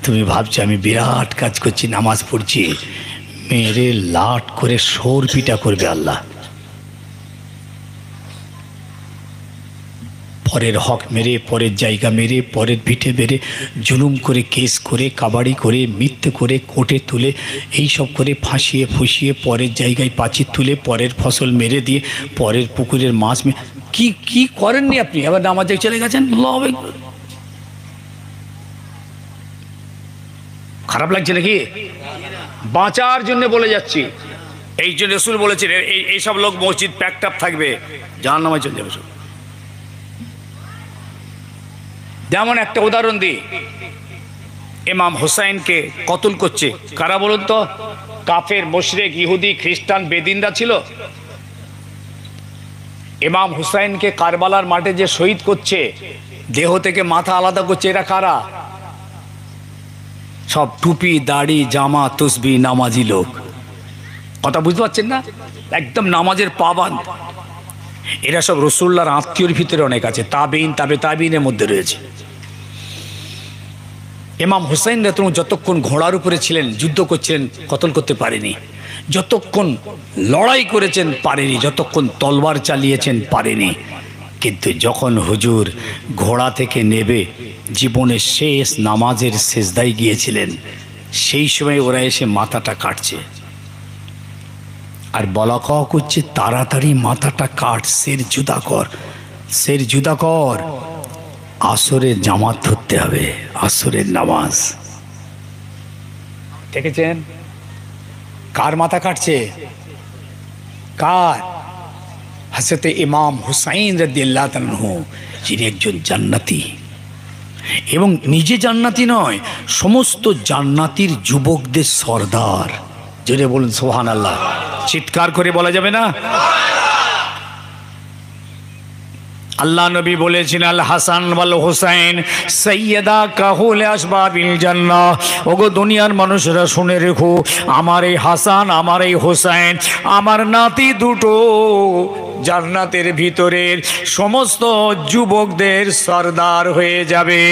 তুমি ভাবছো আমি বিরাট কাজ করছি, নামাজ পড়ছি, মেরে লাট করে সর পিটা করবে আল্লাহ। পরের হক মেরে, পরের জায়গা মেরে, পরের পিঠে মেরে, জুলুম করে, কেস করে, কাবাড়ি করে, মিথ্যে করে, কোর্টে তুলে, এইসব করে ফাঁসিয়ে ফুসিয়ে পরের জায়গায় পাচির তুলে, পরের ফসল মেরে দিয়ে, পরের পুকুরের মাছ কি কি করেননি আপনি? আবার নামাজে চলে গেছেন। খারাপ লাগছে নাকি? বাঁচার জন্য বলে যাচ্ছি। এই জন্য রাসূল বলেছেন এইসব লোক মসজিদ প্যাকড আপ থাকবে, জাহান্নামে চলে যাবে। যেমন একটা উদাহরণ দিই, ইমাম হুসাইনকে কতল করছে কারা বলুন তো? কাফের, মুশরিক, ইহুদি, খ্রিস্টান, বেদিনরা ছিল। ইমাম হুসাইনকে কারবালার মাঠে যে শহীদ করছে, দেহ থেকে মাথা আলাদা করছে, এরা কারা? সব টুপি, দাড়ি, জামা, তসবি, নামাজি লোক। কথা বুঝতে পারছেন না? একদম নামাজের পাবান। এরা সব রাসূলুল্লাহর আত্মীয়র ভিতরে অনেক আছে, তাবেঈন, তাবেঈনের মধ্যে রয়েছে। ইমাম হুসাইন রাদিয়াল্লাহু যতক্ষণ ঘোড়ার উপরে ছিলেন, যুদ্ধ করছিলেন, কতল করতে পারেনি। যতক্ষণ লড়াই করেছেন পারেনি, যতক্ষণ তলবার চালিয়েছেন পারেনি। কিন্তু যখন হুজুর ঘোড়া থেকে নেবে জীবনের শেষ নামাজের সেজদায় গিয়েছিলেন, সেই সময় ওরা এসে মাথাটা কাটছে আর বলা কওয়া করছে, তাড়াতাড়ি মাথাটা কাট, সের জুদা কর, সের জুদা কর, আসরের জামাত ধরতে হবে, আসরের নামাজ। দেখেছেন কার মাথা কাটছে? কার? হযরত ইমাম হুসাইন রাদিয়াল্লাহু আনহু, যিনি একজন জান্নাতি, এবং নিজে জান্নাতি নয়, সমস্ত জান্নাতির যুবকদের সর্দার। জোরে বলুন সুবহানাল্লাহ। চিৎকার করে বলা যাবে না? আল্লাহ নবী বলেছেন, আল হাসান ওয়াল হুসাইন সাইয়্যিদা কাহুল আসবাবিল জান্নাহ। ওগো দুনিয়ার মানুষরা শুনে রেখো, আমার এই হাসান, আমার এই হুসাইন, আমার নাতি দুটো জান্নাতের ভিতরের সমস্ত যুবকদের সর্দার হয়ে যাবে।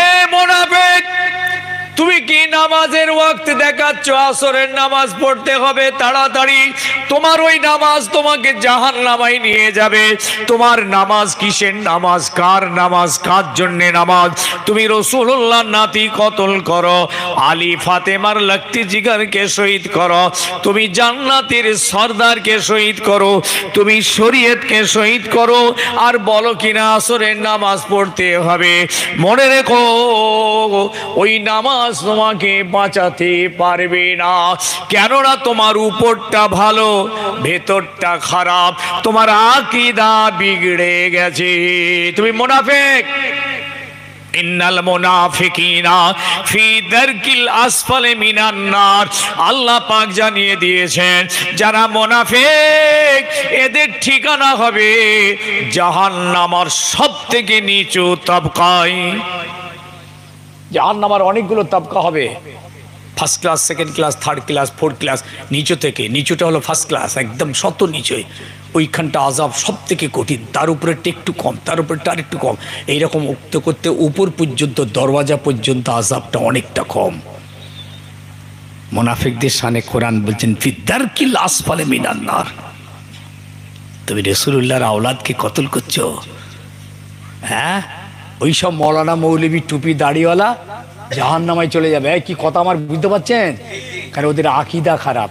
এ মুনাফিক, তুমি কি নামাজের ওয়াক্ত দেখাচ্ছ? আসরের নামাজ পড়তে হবে তাড়াতাড়ি। তোমার ওই নামাজ তোমাকে জাহান্নামায় নিয়ে যাবে। তোমার নামাজ কিসের নামাজ? কার নামাজ? কার জন্যে নামাজ? তুমি রাসূলুল্লাহর নাতি কতল করো, আলী ফাতেমার লাখতি জিগারকে শহীদ করো, তুমি জান্নাতের সর্দারকে শহীদ করো, তুমি শরীয়তকে শহীদ করো, আর বলো কিনা আসরের নামাজ পড়তে হবে। মনে রেখো, ওই নামাজ তোমাকে বাঁচাতে পারবে না। কেননা তোমার উপরটা ভালো, ভেতরটা খারাপ, তোমার আকীদা বিগড়ে গেছে। তুমি মুনাফিক। ইন্নাল মুনাফিকিনা ফি দারকিল আসফালি মিনান নার। আল্লাহ পাক জানিয়ে দিয়েছেন, যারা মুনাফিক এদের ঠিকানা হবে জাহান্নামের সবথেকে নিচু তবকায়। জাহান্নামের অনেকগুলো তবকা হবে, first class, second class, third class, fourth class, নিচু থেকে নিচুটা হলো ফার্স্ট ক্লাস, একদম শত নিচুই। ওইখানটা আযাব সব থেকে কঠিন, তার উপরে একটু কম, তার উপরে আর একটু কম, এইরকম উক্ত করতে উপর পর্যন্ত, দরওয়াজা পর্যন্ত আযাবটা অনেকটা কম। মুনাফিকদের শানে কোরআন বলছেন, ফি দারকিল আসফালি মিনান নার। তুমি রাসূলুল্লাহর আওলাদকে কতল করছো। হ্যাঁ, ওই সব মৌলানা মৌলবী টুপি দাড়িওয়ালা জাহান্নামায় চলে যাবে। কি কথা আমার বুঝতে পারছেন? কারণ ওদের আকীদা খারাপ,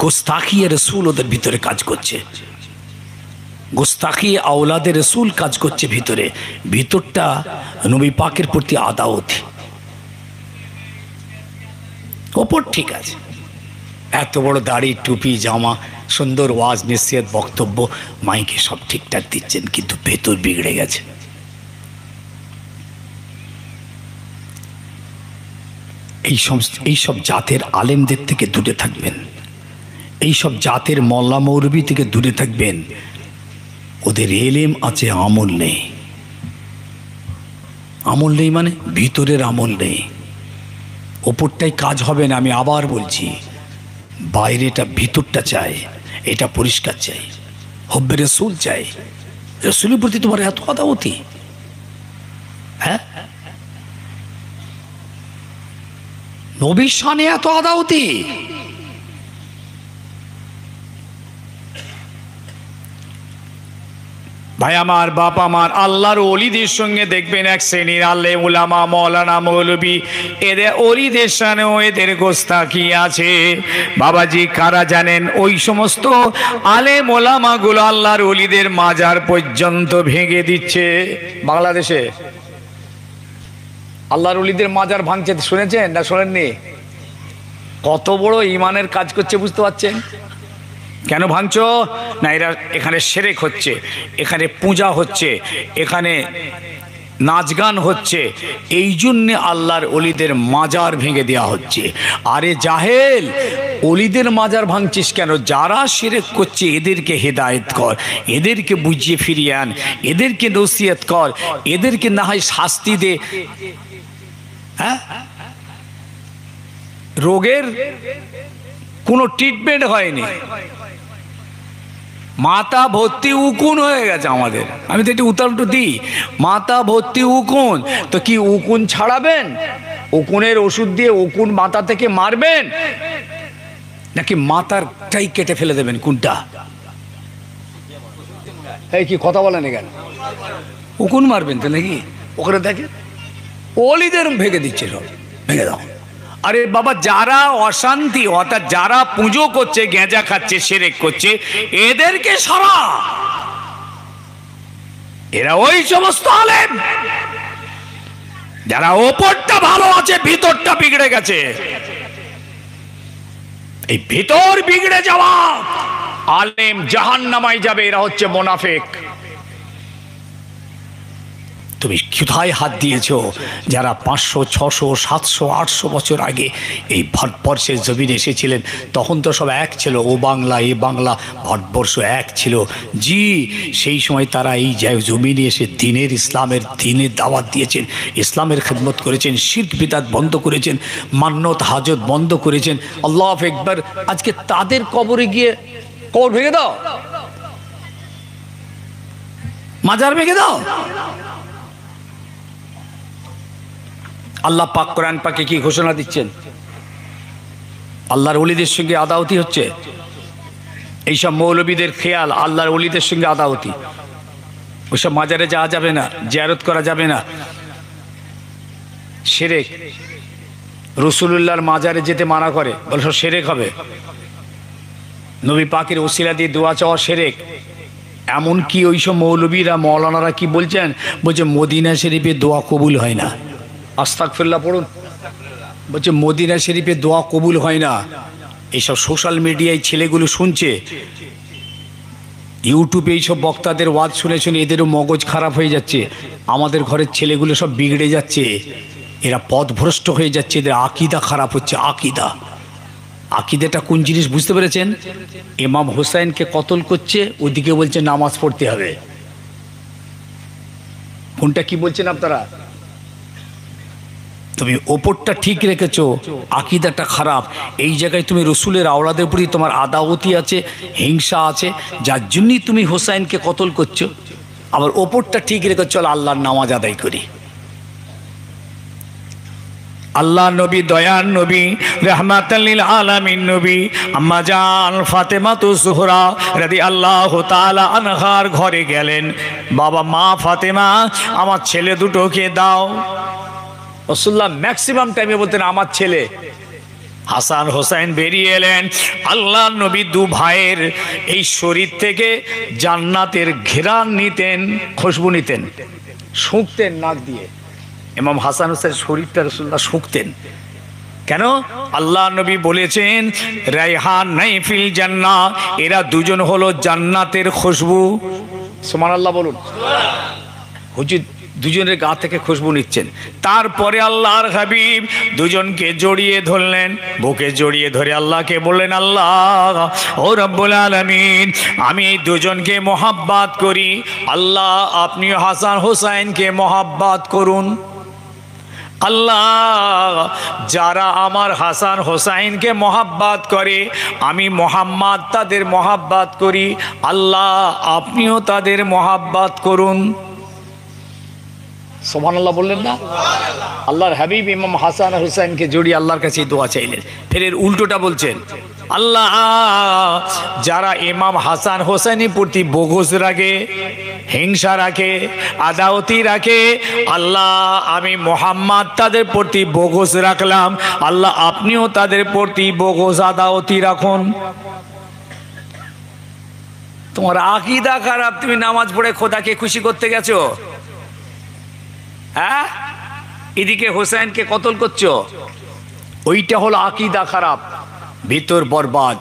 গোস্তাখি রাসূল ওদের ভিতরে কাজ করছে। গোস্তাখি আওলাদে রসুল কাজ করছে ভিতরে, ভিতরটা নবী পাকের প্রতি আদাওতি। ওপর ঠিক আছে, এত বড় দাড়ি, টুপি, জামা, সুন্দর ওয়াজ, নসিহত, বক্তব্য, মাইকে সব ঠিকঠাক দিচ্ছেন, কিন্তু ভেতর বিগড়ে গেছে। এইসব জাতের আলেমদের থেকে দূরে থাকবেন, এইসব জাতের মোল্লা মৌলবি থেকে দূরে থাকবেন। ওদের এলেম আছে, আমল নেই। আমল নেই মানে ভিতরের আমল নেই। ওপরটাই কাজ হবে না, আমি আবার বলছি, বাইরেটা ভিতরটা চাই, এটা পরিষ্কার চাই, হব্বে রসুল চাই। রসুলের প্রতি তোমার এত আদাওতি, হ্যাঁ, নবীর শানে এত আদাওতি। ভাই আমার, বাপ আমার, আল্লাহর ওলিদের সঙ্গে দেখবেন এক শ্রেণীর আলেম উলামা, মৌলানা, মৌলবী, এদের ওলিদের শানেও এদের গোস্তাখি আছে। বাবাজি কারা জানেন? ওই সমস্ত আলেম ওলামাগুলো আল্লাহর ওলিদের মাজার পর্যন্ত ভেঙে দিচ্ছে। বাংলাদেশে আল্লাহর ওলিদের মাজার ভাঙছে, শুনেছেন না শোনেননি? কত বড় ইমানের কাজ করছে বুঝতে পারছেন? কেন ভাঙছো? না, এরা এখানে শিরক হচ্ছে, এখানে পূজা হচ্ছে, এখানে নাচ গান হচ্ছে, এই জন্যে আল্লাহর ওলিদের মাজার ভেঙে দেওয়া হচ্ছে। আরে জাহেল, ওলিদের মাজার ভাঙছিস কেন? যারা শিরক করছে এদেরকে হেদায়েত কর, এদেরকে বুঝিয়ে ফিরিয়ে আন, এদেরকে নসিহত কর, এদেরকে না হয় শাস্তি দে। হ্যাঁ, রোগের কোনো ট্রিটমেন্ট হয়নি, মাথা ভর্তি উকুন হয়ে গেছে আমাদের। আমি তো একটু উদাহরণ দিই, মাথা ভর্তি উকুন, তো কি উকুন ছাড়াবেন? উকুনের ওষুধ দিয়ে উকুন মাথা থেকে মারবেন, নাকি মাথারটাই কেটে ফেলে দেবেন? কোনটা? এই কি কথা বলেন কেন? উকুন মারবেন তো নাকি? ওখানে দেখে ওলিদের ভেঙে দিচ্ছে, সব ভেঙে দাও। আরে বাবা, যারা অশান্তি, অর্থাৎ যারা পুজো করছে, গেঁজা খাচ্ছে, শিরক করছে, এদেরকে সরা। এরা ওই সমস্ত আলেম যারা ওপরটা ভালো আছে, ভিতরটা বিগড়ে গেছে। এই ভিতর বিগড়ে যাওয়া আলেম জাহান্নামায় যাবে, এরা হচ্ছে মুনাফিক। তুমি কোথায় হাত দিয়েছো? যারা 500, 600, 700, 800 বছর আগে এই ভারতবর্ষের জমিনে এসেছিলেন, তখন তো সব এক ছিল, ও বাংলা এ বাংলা, ভারতবর্ষ এক ছিল। জি, সেই সময় তারা এই জমিনে এসে দিনের, ইসলামের দিনের দাওয়াত দিয়েছেন, ইসলামের খেদমত করেছেন, শিরক বিদআত বন্ধ করেছেন, মান্নত হাজত বন্ধ করেছেন। আল্লাহু আকবার। আজকে তাদের কবরে গিয়ে কবর ভেঙে দাও, মাজার ভেঙে দাও। আল্লাহ পাক কোরআন পাকে কি ঘোষণা দিচ্ছেন? আল্লাহর ওলিদের সঙ্গে আদাওতি হচ্ছে। এইসব মৌলবীদের খেয়াল আল্লাহর ওলিদের সঙ্গে আদাওতি। ওইসব মাজারে যাওয়া যাবে না, জিয়ারত করা যাবে না, শিরক। রাসূলুল্লাহর মাজারে যেতে মানা করে, বলে সব শিরক হবে। নবী পাকের ওসিলা দিয়ে দোয়া চাওয়া শিরক। এমনকি ওইসব মৌলবীরা, মৌলানারা কি বলছেন? বলছে মদিনা শরীফে দোয়া কবুল হয় না। আস্তাগফিরুল্লাহ পড়ুন। বলছে মদিনা শরীফে দোয়া কবুল হয় না। এইসব সোশ্যাল মিডিয়ায় ছেলেগুলো শুনছে, ইউটিউবে এইসব বক্তাদের ওয়াজ শুনে শুনে এদেরও মগজ খারাপ হয়ে যাচ্ছে। আমাদের ঘরের ছেলেগুলো সব বিগড়ে যাচ্ছে, এরা পথভ্রষ্ট হয়ে যাচ্ছে, এদের আকিদা খারাপ হচ্ছে। আকিদাটা কোন জিনিস বুঝতে পেরেছেন? ইমাম হুসাইনকে কতল করছে, ওইদিকে বলছে নামাজ পড়তে হবে। কোনটা কি বলছেন আপনারা? তুমি ওপরটা ঠিক রেখেছো, আকিদাটা খারাপ। এই জায়গায় তুমি রসুলের আওলাদের প্রতি তোমার আদাওতি আছে, হিংসা আছে, যার জন্যই তুমি হোসাইনকে কতল করছো। আবার ওপরটা ঠিক রেখে চল আল্লাহর নামাজ আদায় করি। আল্লাহ নবী, দয়ার নবী, রাহমাতাল লিল আলামিন নবী, আম্মা জান ফাতেমাতুজ জোহরা রাদিয়াল্লাহু তাআলা আনহার ঘরে গেলেন। বাবা, মা ফাতেমা, আমার ছেলে দুটোকে দাও। রাসূলুল্লাহ ম্যাক্সিমাম টাইমে বলতেন আমার ছেলে, হাসান হোসেন বেরিয়ে এলেন। আল্লাহ নবী দু ভাইয়ের এই শরীর থেকে জান্নাতের ঘেরান নিতেন, খুশবু নিতেন, শুঁকতেন নাক দিয়ে। ইমাম হাসান হোসেন শরীরটা রাসূলুল্লাহ শুঁকতেন কেন? আল্লাহ নবী বলেছেন রায়হান নাই ফিল জান্নাহ, এরা দুজন হলো জান্নাতের খুশবু। সুবহানাল্লাহ বলুন। হুজুর দুজনের গা থেকে খুশবু নিচ্ছেন। তারপরে আল্লাহর হাবিব দুজনকে জড়িয়ে ধরলেন, বুকে জড়িয়ে ধরে আল্লাহকে বললেন, আল্লাহ ও রব্বুল আলামিন, আমি এই দুজনকে মহাব্বত করি, আল্লাহ আপনি হাসান হোসেনকে মহাব্বত করুন। আল্লাহ যারা আমার হাসান হোসাইনকে মহাব্বত করে, আমি মোহাম্মদ তাদের মহাব্বত করি, আল্লাহ আপনিও তাদের মহাব্বত করুন। সুবহানাল্লাহ বললেন না? আল্লাহর হাবিব ইমাম হাসান হুসাইনকে জড়িয়ে আল্লাহর কাছে দোয়া চাইলেন। ফের এর উল্টোটা বলছেন, আল্লাহ যারা ইমাম হাসান হোসেনের প্রতি বগজ রাখে, হিংসা রাখে, আদাওতি রাখে, আল্লাহ আমি মোহাম্মদ তাদের প্রতি বগজ রাখলাম, আল্লাহ আপনিও তাদের প্রতি বগজ আদাওতি রাখুন। তোমার আকীদা খারাপ, তুমি নামাজ পড়ে খোদাকে খুশি করতে গেছো, হ্যাঁ? এদিকে হোসেনকে কতল করছো, ওইটা হলো আকীদা খারাপ, ভিতর বরবাদ।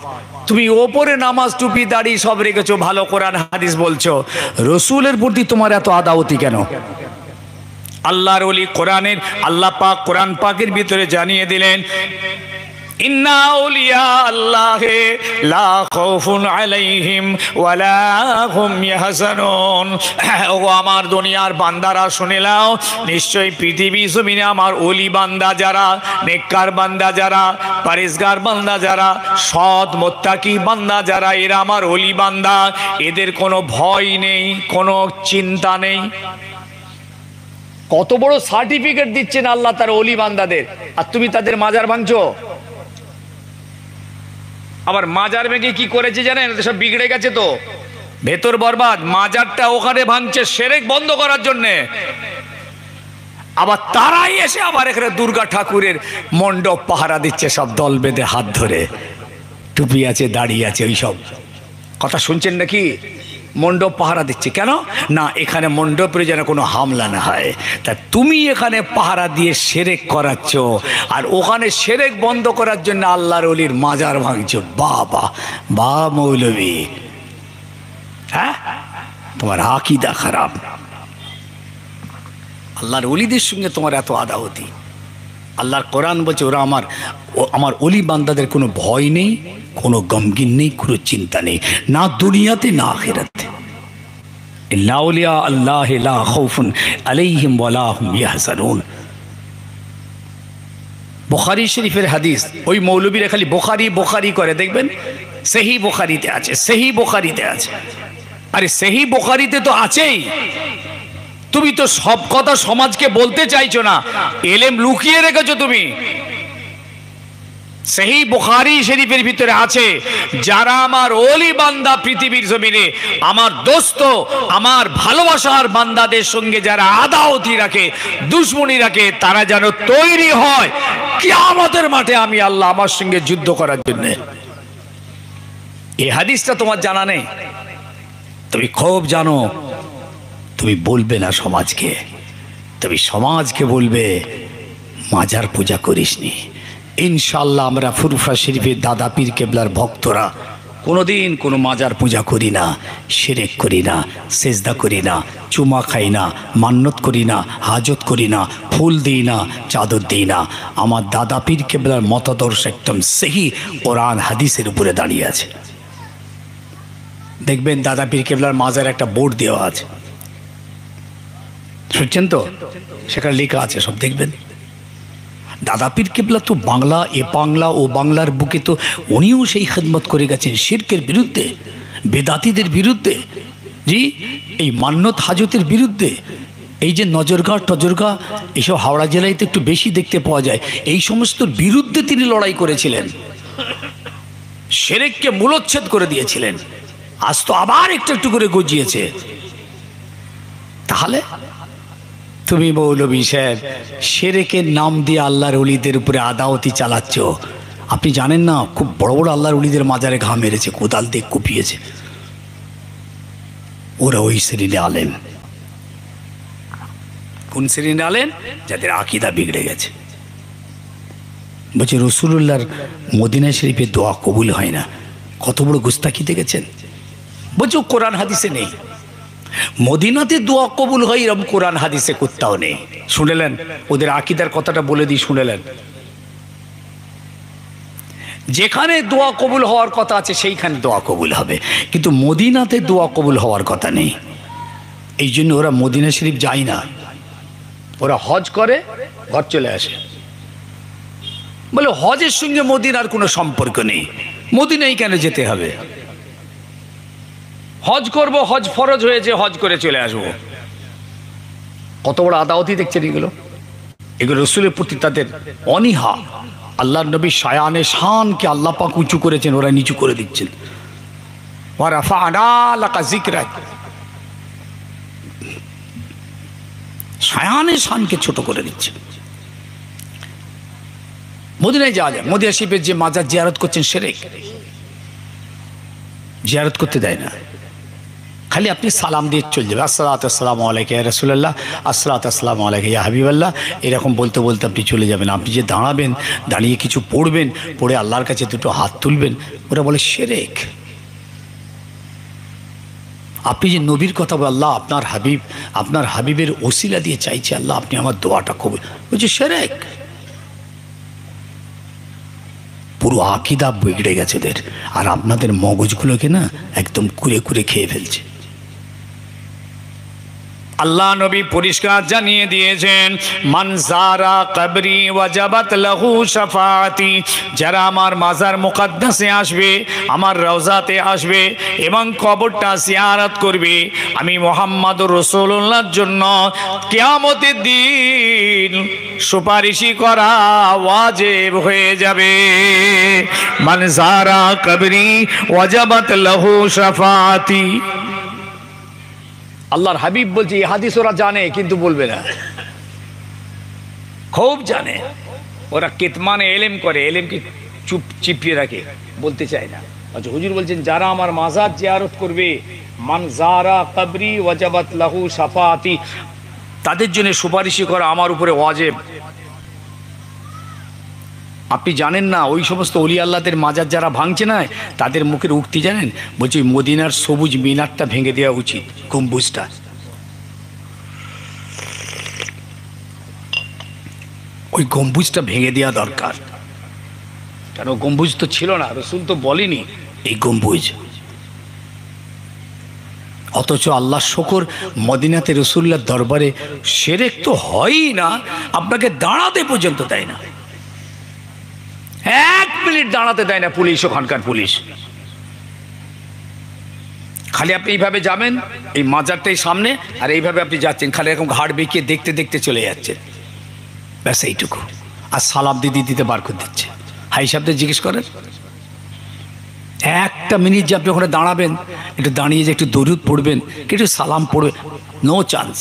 তুমি ওপরে নামাজ টুপি দাড়ি সব রেখেছো, ভালো কোরআন হাদিস বলছো, রসুলের প্রতি তোমার এত আদাওতি কেন? আল্লাহর ওলি কোরআনের আল্লাহ পাক কোরআন পাকের ভিতরে জানিয়ে দিলেন, ইন্না আউলিয়া আল্লাহি লা খাউফুন আলাইহিম ওয়ালা হুম ইয়াহজানুন। ও আমার দুনিয়ার বান্দারা শুনে নাও, নিশ্চয়ই পৃথিবী জমিনে আমার ওলি বান্দা যারা, নেককার বান্দা যারা, পরেজগার বান্দা যারা, সৎ মুত্তাকি বান্দা যারা, এরা আমার ওলি বান্দা, এদের কোনো ভয় নেই, কোনো চিন্তা নেই। কত বড় সার্টিফিকেট দিচ্ছেন আল্লাহ তার ওলি বান্দাদের, আর তুমি তাদের মাজার ভাঙছো। আবার মাজার ভেঙে কি করেছে জানেন? সব বিগড়ে গেছে তো, ভেতর বরবাদ। মাজারটা ওখানে ভাঙছে শিরক বন্ধ করার জন্যে, আবার তারাই এসে আবার এখানে দুর্গা ঠাকুরের মণ্ডপ পাহারা দিচ্ছে, সব দল বেঁধে হাত ধরে, টুপি আছে, দাড়ি আছে, ওই সব কথা শুনছেন নাকি? মণ্ডপ পাহারা দিচ্ছে কেন? না, এখানে মণ্ডপের যেন কোনো হামলা না হয়। তা তুমি এখানে পাহারা দিয়ে শিরক করাচ্ছ, আর ওখানে শিরক বন্ধ করার জন্য আল্লাহর ওলির মাজার ভাঙছো। বাবা বা মৌলবী, হ্যাঁ তোমার আকীদা খারাপ, আল্লাহর ওলিদের সঙ্গে তোমার এত আদাওতি। আল্লাহর কোরআন বলছে ওরা আমার ওলি বান্দাদের কোনো ভয় নেই, কোনো গমগিন নেই, কোনো চিন্তা নেই, না দুনিয়াতে না আখিরাতে। ইন্না আউলিয়া আল্লাহি লা খাউফুন আলাইহিম ওয়ালা হুম ইয়াহজানুন। বুখারী শরীফের হাদিস, ওই মৌলবীরা খালি বুখারী বুখারী করে, দেখবেন সহিহ বুখারীতে আছে, সহিহ বুখারীতে আছে। আরে সহিহ বুখারীতে তো আছেই, তুমি তো সব কথা সমাজকে বলতে চাইছো না, এলেম লুকিয়ে রেখেছো তুমি। সহিহ বুখারী শরীফের ভিতরে আছে, যারা আমার ওলি বান্দা পৃথিবীর জমিনে, আমার দোস্ত, আমার ভালোবাসার বান্দাদের সঙ্গে যারা আদাওতি রাখে, দুশমনি রাখে, তারা যেন তৈরি হয় কিয়ামতের মাঠে আমি আল্লাহ আমার সঙ্গে যুদ্ধ করার জন্য। এই হাদিসটা তোমার জানা নেই, তুমি খুব জানো, তুমি বলবে না সমাজকে, তুমি সমাজকে বলবে মাজার পূজা করিসনি। ইনশাল্লাহ আমরা ফুরফুরা শরীফের দাদা পীর কেবলার ভক্তরা কোনোদিন কোনো মাজার পূজা করি না, শিরক করি না, সেজদা করি না, চুমা খাই না, মান্নত করি না, হাজত করি না, ফুল দিই না, চাদর দিই না। আমার দাদা পীর কেবলার মতাদর্শ একদম সহি কোরআন হাদিসের উপরে দাঁড়িয়ে আছে। দেখবেন দাদা পীর কেবলার মাজার একটা বোর্ড দেওয়া আছে, শুনছেন তো? সেখানে লেখা আছে সব, দেখবেন। দাদা পীর কেবলা তো বাংলা, বাংলা ও বাংলার বুকে তো উনিও সেই খেদমত করে গেছেন শিরকের বিরুদ্ধে, বেদাতিদের বিরুদ্ধে, জি এই মান্নত হাজতের বিরুদ্ধে। এই যে নজরগাঁ টজরগাঁ এইসব হাওড়া জেলায় তো একটু বেশি দেখতে পাওয়া যায়, এই সমস্ত বিরুদ্ধে তিনি লড়াই করেছিলেন, শিরককে মূলচ্ছেদ করে দিয়েছিলেন। আজ তো আবার একটু একটু করে গজিয়েছে। তাহলে তুমি মৌলভী সাহেব শিরকের নাম দিয়ে আল্লাহর ওলিদের উপরে আদাওতি চালাচ্ছ, আপনি জানেন না, খুব বড় বড় আল্লাহর ওলিদের মাজারে ঘা মেরেছে, কোদাল দিয়ে কুপিয়েছে, ওরা ওই শ্রেণীর আলেম। কোন শ্রেণীর আলেম? যাদের আকীদা বিগড়ে গেছে। বলছে রাসূলুল্লাহর মদিনা শরীফে দোয়া কবুল হয় না, কত বড় গুস্তাখি দেখেছেন। বলছে কোরআন হাদিসে নেই। মদিনাতে দোয়া কবুল হয় এরকম কোরআন হাদিসে কোথাও নেই। শুনেলেন ওদের আকীদার কথাটা বলে দিই, শুনেলেন? যেখানে দোয়া কবুল হওয়ার কথা আছে সেইখানে দোয়া কবুল হবে, কিন্তু মদিনাতে দোয়া কবুল হওয়ার কথা নেই। এই জন্য ওরা মদিনা শরীফ যায় না, ওরা হজ করে ঘর চলে আসে। বলে হজের সঙ্গে মদিনার কোনো সম্পর্ক নেই, মদিনায় কেন যেতে হবে? হজ করব, হজ ফরজ হয়েছে, হজ করে চলে আসবো। কত বড় আদাওয়াতি দেখছেন এগুলো। এগুলো রসুলের প্রতি তাদের অনীহা। আল্লাহর নবী শায়ানে শানকে আল্লাহ পাক উঁচু করেছেন, ওরা নিচু করে দিচ্ছেন। ওয়া রাফা'না লাকা যিকরাক, শায়ানে শানকে ছোট করে দিচ্ছে। মদিনায় যাওয়া যায়, মদিনা শরীফের যে মাজার জিয়ারত করছেন শিরক, জিয়ারত করতে দেয় না। খালি আপনি সালাম দিয়ে চলে যাবে, আসসালাতু আসসালামু আলাইকা ইয়া রাসূলুল্লাহ, আসসালাতু আসসালামু আলাইকা ইয়া হাবিবাল্লাহ, এরকম বলতে বলতে আপনি চলে যাবেন। আপনি যে দাঁড়াবেন, দাঁড়িয়ে কিছু পড়বেন, পড়ে আল্লাহর কাছে দুটো হাত তুলবেন, ওরা বলে শিরক। আপনি যে নবীর কথা বলে, আল্লাহ আপনার হাবিবের ওসিলা দিয়ে চাইছে, আল্লাহ আপনি আমার দোয়াটা কবুল, বলছে শিরক। পুরো আকীদা বিগড়ে গেছে এদের, আর আপনাদের মগজগুলোকে না একদম কুরে কুরে খেয়ে ফেলছে। আল্লাহ নবী পরিষ্কার জানিয়ে দিয়েছেন, মান যারা কবরি ওয়াজাবাত লাহু শাফাআতি, যারা আমার মাজার মুকদ্দাসে আসবে, আমার রওজাতে আসবে এবং কবরটা জিয়ারত করবে, আমি মুহাম্মদুর রাসূলুল্লাহর জন্য কিয়ামতের দিন সুপারিশি করা ওয়াজিব হয়ে যাবে। মান যারা কবরি ওয়াজাবাত লাহু শাফাআতি। আল্লাহর হাবিব বলছে, এই হাদিস ওরা জানে কিন্তু বলবে না, খুব জানে। ওরা কেতমানে এলেম করে, এলেমকে চুপ চিপিয়ে রাখে, বলতে চায় না। আচ্ছা, হুজুর বলছেন যারা আমার মাজার জিয়ারত করবে, মান যারা কবরি ওয়াজাবাত লাহু শাফাআতি, তাদের জন্য সুপারিশি করা আমার উপরে ওয়াজিব। আপনি জানেন না ওই সমস্ত ওলি আল্লাহদের মাজার যারা ভাঙছে না, তাদের মুখের উক্তি জানেন? বলছি মদিনার সবুজ মিনারটা ভেঙে দেওয়া উচিত, গম্বুজটা। ওই গম্বুজটা ভেঙে দেওয়া দরকার, কেন গম্বুজ তো ছিল না, রসুল তো বলেনি এই গম্বুজ। অথচ আল্লাহ শুকর, মদিনাতে রসুল্লাহর দরবারে শিরক তো হয়ই না, আপনাকে দাঁড়াতে পর্যন্ত দেয় না, 1 মিনিট দাঁড়াতে দেয় না পুলিশ, ওখানকার পুলিশ। খালি আপনি এইভাবে যাবেন, এই মাজারটাই সামনে, আর এইভাবে আপনি যাচ্ছেন, খালি এরকম ঘাড় বেঁকিয়ে দেখতে দেখতে চলে যাচ্ছেন, ব্যাস এইটুকু। আর সালাম দিতে দিতে বার করে দিচ্ছে। হাই সাহেবদের জিজ্ঞেস করেন, 1টা মিনিট যে আপনি ওখানে দাঁড়াবেন, একটু দাঁড়িয়ে যে একটু দরুদ পড়বেন, একটু সালাম পড়বে, নো চান্স।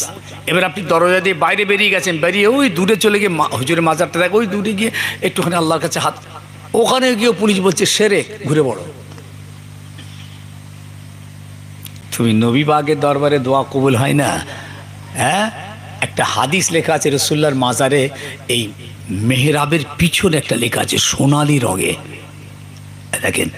এবার আপনি দরজা দিয়ে বাইরে বেরিয়ে গেছেন, বেরিয়ে ওই দূরে চলে গিয়ে হুজুরের মাজারটা দেখ, ওই দূরে গিয়ে একটুখানি আল্লাহর কাছে হাত, ওখানে গিয়ে পুলিশ বলছে শিরক, ঘুরে বড়। তুমি নবী পাকের দরবারে দোয়া কবুল হয় না? হ্যাঁ, একটা হাদিস লেখা আছে রাসূলুল্লাহর মাজারে, এই মেহরাবের পিছনে একটা লেখা আছে সোনালি রঙে, দেখেন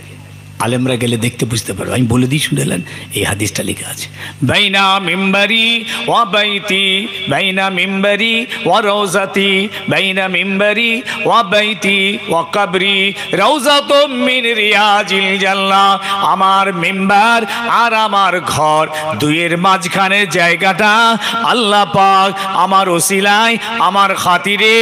আলেমরা গেলে দেখতে বুঝতে পারবে, আমি বলে দিই, শুনেলেন? এই হাদিসটা লেখা আছে, বাইনা মিম্বারি ওয়া বাইতি, বাইনা মিম্বারি ওয়া রওজাতি, বাইনা মিম্বারি ওয়া বাইতি ওয়া কবরি রওজাতুম মিন রিয়াজিল জান্নাহ। আমার মিম্বার আর আমার ঘর দুইয়ের মাঝখানে জায়গাটা আল্লাহ পাক আমার ওসিলায়, আমার খাতিরে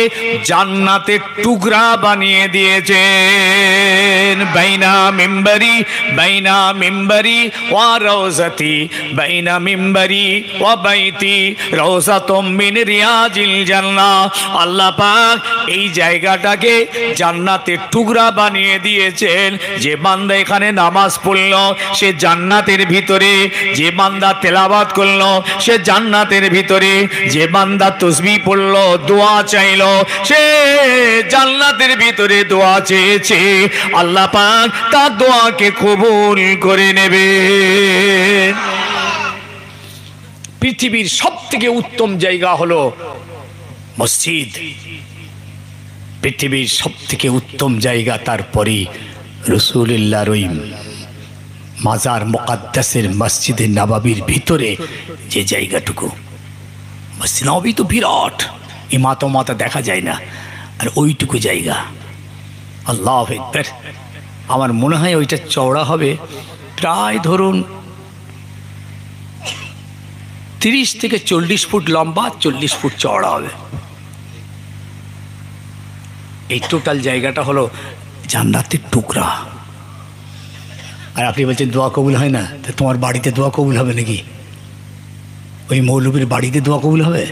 জান্নাতের টুকরা বানিয়ে দিয়েছেন। বাইনা মিম্বারি মিম্বরি বাইনা মিম্বরি ওয়া রাউজাতি বাইনা মিম্বরি ওয়া বাইতি রাউজাতুম মিন রিয়াজিল জান্নাহ। আল্লাহ পাক এই জায়গাটাকে জান্নাতের টুকরা বানিয়ে দিয়েছেন। যে বান্দা এখানে নামাজ পড়ল সে জান্নাতের ভিতরে, যে বান্দা তেলাওয়াত করল সে জান্নাতের ভিতরে, যে বান্দা তাসবিহ পড়ল দোয়া চাইল সে জান্নাতের ভিতরে দোয়া চেয়েছে, আল্লাহ পাক তার দোয়াকে কবুল করে নেবে। পৃথিবীর সবথেকে উত্তম জায়গা হলো মসজিদ। পৃথিবীর সবথেকে উত্তম জায়গা তারপরে রাসূলুল্লাহর ওই মাজার মুকাদ্দাসের মসজিদে নববীর ভিতরে যে জায়গাটুকু, মসজিদ নববী তো বিরাট, মাথা দেখা যায় না, আর ওইটুকু জায়গা আল্লাহু আকবার। আমার মনে হয় ওইটা চওড়া হবে প্রায় ধরুন 30 থেকে 40 ফুট লম্বা, 40 ফুট চওড়া হবে। এই টোটাল জায়গাটা হলো জান্নাতের টুকরা। আর আপনি বলছেন দোয়া কবুল হয় না, তো তোমার বাড়িতে দোয়া কবুল হবে নাকি? ওই মৌলবীর বাড়িতে দোয়া কবুল হবে?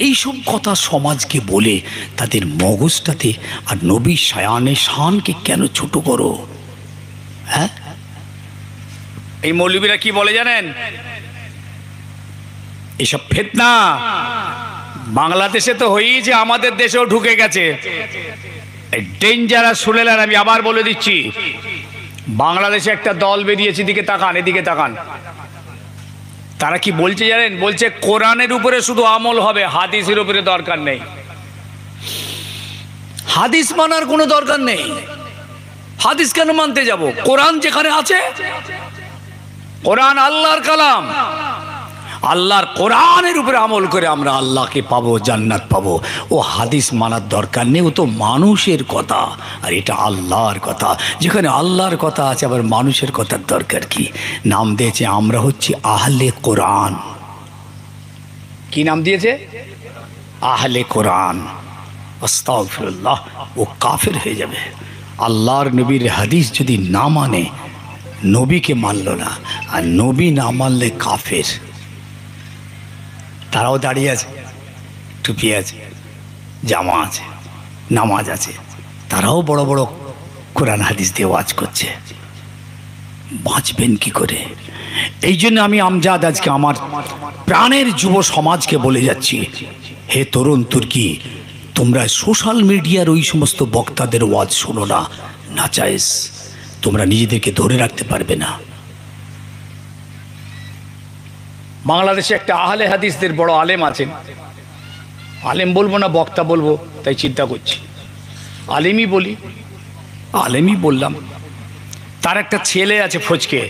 এইসব কথা সমাজকে বলে তাদের মগজটাতে আর নবী শায়ানে শানকে কেন ছোট করো? হ্যাঁ, এই মৌলবীরা কি বলে জানেন? এসব ফিতনা বাংলাদেশে তো হয়েছে, আমাদের দেশেও ঢুকে গেছে। ডেঞ্জারাস শুনেলেন, আমি আবার বলে দিচ্ছি। বাংলাদেশে একটা দল বেরিয়েছে, এদিকে তাকান, এদিকে তাকান। তারা কি বলছে জানেন? বলছে কোরআনের উপরে শুধু আমল হবে, হাদিসের উপরে দরকার নেই। হাদিস মানার কোনো দরকার নেই। হাদিস কেন মানতে যাব? কোরআন যেখানে আছে, কোরআন আল্লাহর কালাম, আল্লাহর কোরআনের উপরে আমল করে আমরা আল্লাহকে পাবো, জান্নাত পাবো। ও হাদিস মানার দরকার নেই, ও তো মানুষের কথা, আর এটা আল্লাহর কথা। যেখানে আল্লাহর কথা আছে আবার মানুষের কথার দরকার কি? নাম দিয়েছে আমরা হচ্ছি আহলে কোরআন। কি নাম দিয়েছে? আহলে কোরআন। আস্তাগফিরুল্লাহ, ও কাফের হয়ে যাবে। আল্লাহর নবীর হাদিস যদি না মানে, নবীকে মানল না, আর নবী না মানলে কাফের। তারাও দাঁড়িয়ে আছে, টুপি আছে, জামা আছে, নামাজ আছে, তারাও বড় বড় কোরআন হাদিস দিয়ে ওয়াজ করছে। বাঁচবেন কি করে? এই জন্য আমি আমজাদ আজকে আমার প্রাণের যুব সমাজকে বলে যাচ্ছি, হে তরুণ তুর্কি, তোমরা সোশ্যাল মিডিয়ার ওই সমস্ত বক্তাদের ওয়াজ শোনো না, নাজায়েজ। তোমরা নিজেদেরকে ধরে রাখতে পারবে না। বাংলাদেশে একটা আহলে হাদিসদের বড় আলেম আছেন, আলেম বলবো না বক্তা বলবো তাই চিন্তা করছি, আলেমই বলি, আলেমই বললাম। তার একটা ছেলে আছে ফচকে,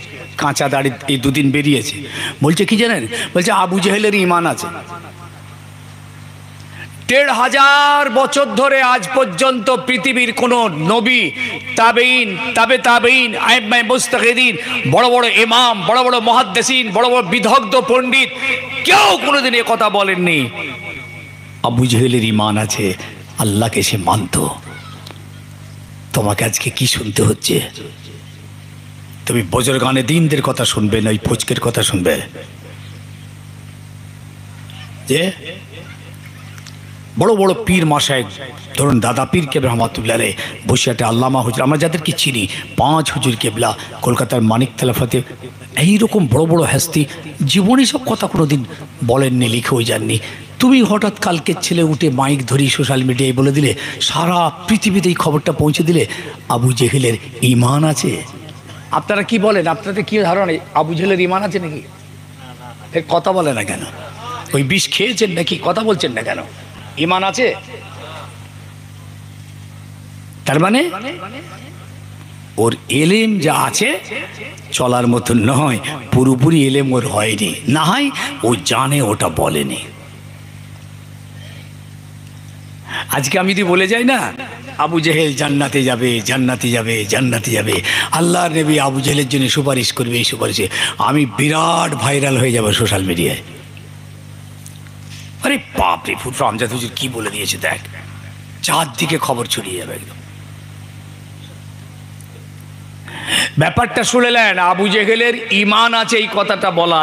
কাঁচা দাড়ি, এই দুদিন বেরিয়েছে। বলছে কি জানেন? বলছে আবু জেহেলের ঈমান আছে। ১৫০০ বছর ধরে আজ পর্যন্ত পৃথিবীর কোন নবী, তাবেঈন, তাবে তাবেঈন, আইম্মায়ে মুজতাহিদিন, বড় বড় ইমাম, বড় বড় মুহাদ্দিসিন, বড় বড় বিদগ্ধ পণ্ডিত কেউ কোনোদিন এ কথা বলেননি আবু জেহেলের ঈমান আছে, আল্লাহকে সে মানত। তোমাকে আজকে কি শুনতে হচ্ছে? তুমি বুজুর্গানে দ্বীনদের কথা শুনবে না, ওই ফচকের কথা শুনবে? যে বড় বড় পীর মাশায়েখ, ধরুন দাদা পীর কেবলা রহমাতুল্লাহ আলাইহি, বসিরহাটে আল্লামা হুজুর, আমরা যাদেরকে চিনি, 5 হুজুর কেবলা, কলকাতার মানিকতলা ফতে, এইরকম বড় বড় হাস্তি জীবনে সব কথা কোনোদিন বলেননি, লিখেও যাননি। তুমি হঠাৎ কালকের ছেলে উঠে মাইক ধরি সোশ্যাল মিডিয়ায় বলে দিলে, সারা পৃথিবীতে এই খবরটা পৌঁছে দিলে আবু জেহেলের ঈমান আছে। আপনারা কি বলেন? আপনাদের কি ধারণা আবু জেহেলের ঈমান আছে নাকি? কথা বলে না কেন? ওই বিষ খেয়েছেন নাকি? কথা বলছেন না কেন? ঈমান আছে? তার মানে ওর এলেম যা আছে চলার মতন নয়, পুরোপুরি এলেম ওর হয়নি, না হয় ও জানে, ওটা বলেনি। আজকে আমি যদি বলে যাই না আবু জেহেল জান্নাতে যাবে, জান্নাতে যাবে, জান্নাতে যাবে, আল্লাহর নবী আবু জেহেলের জন্য সুপারিশ করবে, এই সুপারিশে আমি বিরাট ভাইরাল হয়ে যাব সোশ্যাল মিডিয়ায়। আরে বাপরে, ফুটফা আমজাদ হুজুর কি বলে দিয়েছে দেখ, চারদিকে খবর ছড়িয়ে যাবে একদম। ব্যাপারটা শুনলেন, আবু জেহেলের ঈমান আছে এই কথাটা বলা,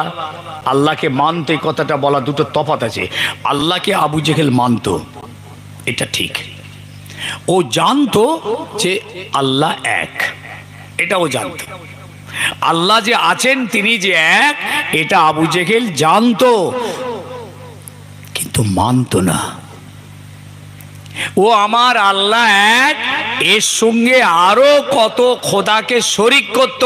আল্লাহকে মানতো এই কথাটা বলা, দুটো তফাৎ আছে। আল্লাহকে আবু জেহেল মানতো, এটা ঠিক। ও জানতো যে আল্লাহ এক, এটাও জানতো। আল্লাহ যে আছেন তিনি যে এক, এটা আবু জেহেল জানতো, কিন্তু মানতো না। ও আমার আল্লাহ এক, এর সঙ্গে আরো কত খোদাকে শরিক করত।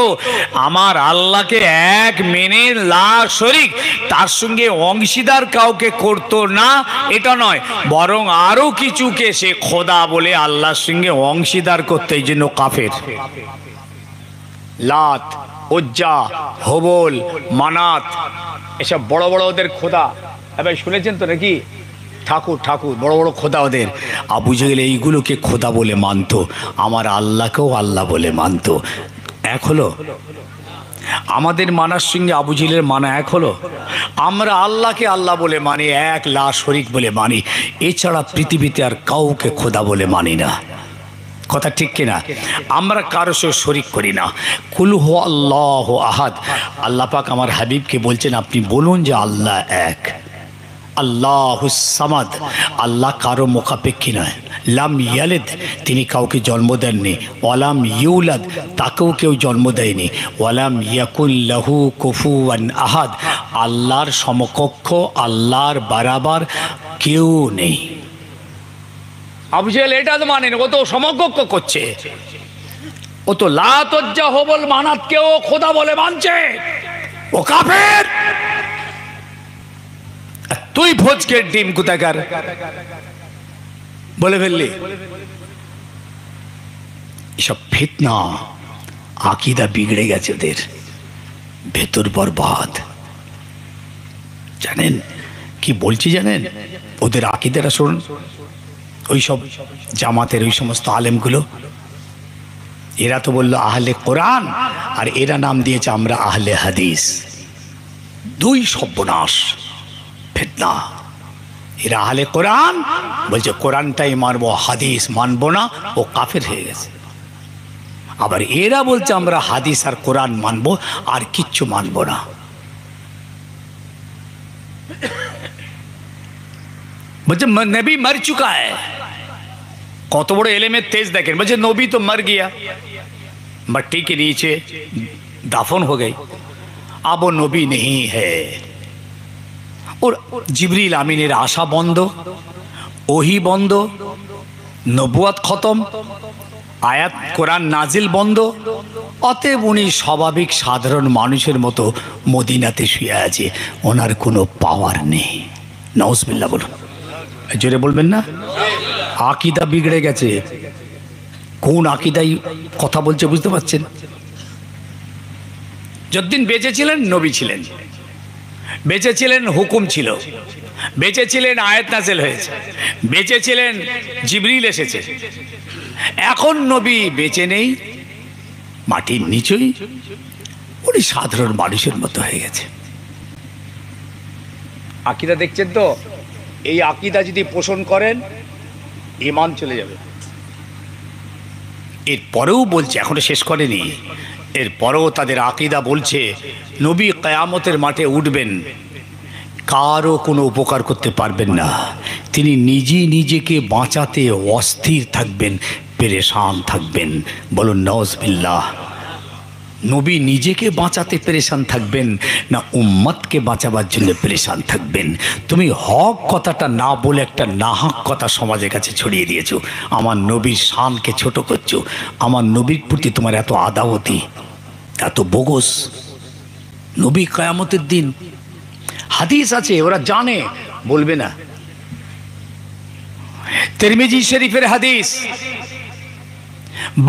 আমার আল্লাহকে এক মেনে লা শরিক, তার সঙ্গে অংশীদার কাউকে করত না, এটা নয়, বরং আরো কিছুকে সে খোদা বলে আল্লাহর সঙ্গে অংশীদার করতে, এই জন্য কাফের। লাত, উজ্জা, হবল, মানাত, এসব বড় বড় ওদের খোদা। এবার শুনেছেন তো নাকি, ঠাকুর ঠাকুর বড় বড় খোদা ওদের। আবু জেহেল এইগুলোকে খোদা বলে মানতো, আমার আল্লাহকেও আল্লাহ বলে মানতো। এক হলো? আমাদের মানার সঙ্গে আবু জেহেলের মানা এক হলো? আমরা আল্লাহকে আল্লাহ বলে মানি, এক, লা শরিক বলে মানি, এছাড়া পৃথিবীতে আর কাউকে খোদা বলে মানি না। কথা ঠিক কিনা? আমরা কারো সঙ্গে শরিক করি না। কুল হু আল্লাহ আহাদ, আল্লাহ পাক আমার হাবিবকে বলছেন আপনি বলুন যে আল্লাহ এক। আল্লাহুস সামাদ, আল্লাহ কারো মুখাপেক্ষী নয়। লাম ইয়ালিদ, তিনি কাউকে জন্ম দেননি। ওয়ালাম ইউলাদ, তাকেও কেউ জন্ম দেয়নি। ওয়ালাম ইয়াকুন লাহু কুফুয়ান আহাদ, আল্লাহর সমকক্ষ, আল্লাহর বারাবার কেউ নেই। আবু জেহেল এটা তো মানেন, ও তো সমকক্ষ করছে, ও তো লাত উজ্জা হবল মানাতকেও খোদা বলে মানছে, ও কাফের। তুই ভোজকের ডিম কোথাকার বলে ফেললি। এসব ফিতনা, আকিদা বিগড়ে গেছে ওদের, ভেতর বরবাদ। জানেন কি বলছি জানেন? ওদের আকিদাটা শুনুন। ওই সব জামাতের ওই সমস্ত আলেমগুলো, এরা তো বললো আহলে কোরআন, আর এরা নাম দিয়েছে আমরা আহলে হাদিস। দুই সর্বনাশ, ফিতনা। এরা আহলে কোরআন বলছে কোরআনটাই মানবো, হাদিস মানবো না, ও কাফের হয়ে গেছে। আবার এরা বলছে আমরা হাদিস আর কোরআন মানবো, আর কিচ্ছু মানবো না। বলছে নবী মর চুকা হ্যায়। কত বড় এলেমের তেজ দেখেন। বলছে নবী তো মর গিয়া, मट्टी के नीचे दाफन हो गई, अब वो नबी नहीं है। और जिब्रील आमीনের आशा बंद, ওহি বন্ধ, নবুয়াত খতম, আয়াত কোরআন নাজিল বন্ধ। অতএব উনি স্বাভাবিক সাধারণ মানুষের মতো মদিনাতে শুয়ে আছে, ওনার কোনো পাওয়ার নেই। নাউজুবিল্লাহ বলুন, জোরে বলবেন না? আকিদা বিগড়ে গেছে। কোন আকিদাই কথা বলছে বুঝতে পারছেন? যতদিন বেঁচে ছিলেন নবী ছিলেন, বেঁচে ছিলেন হুকুম ছিল, বেঁচে ছিলেন আয়াত নাজিল হয়েছে, বেঁচে ছিলেন জিবরিল এসেছে। এখন নবী বেঁচে নেই, মাটির নিচেই, উনি সাধারণ মানুষের মতো হয়ে গেছে। আকিদা দেখছেন তো? এই আকিদা যদি পোষণ করেন ঈমান চলে যাবে। এরপরেও বলছে, এখনো শেষ করেনি, এরপরেও তাদের আকিদা বলছে নবী কিয়ামতের মাঠে উঠবেন, কারও কোনো উপকার করতে পারবেন না, তিনি নিজেই নিজেকে বাঁচাতে অস্থির থাকবেন, পেরেশান থাকবেন। বলুন নাউজুবিল্লাহ। নবী নিজেকে বাঁচাতে পেরেশান থাকবেন না উম্মতকে বাঁচাবার জন্য পেরেশান থাকবেন? তুমি হক কথাটা না বলে একটা নাহক কথা সমাজের কাছে ছড়িয়ে দিয়েছো। আমার নবীর শানকে ছোট করছো, আমার নবীর প্রতি তোমার এত আদাওয়াতি, এত বোগস। নবী কিয়ামতের দিন, হাদিস আছে, ওরা জানে, বলবে না। তিরমিজি শরীফের হাদিস,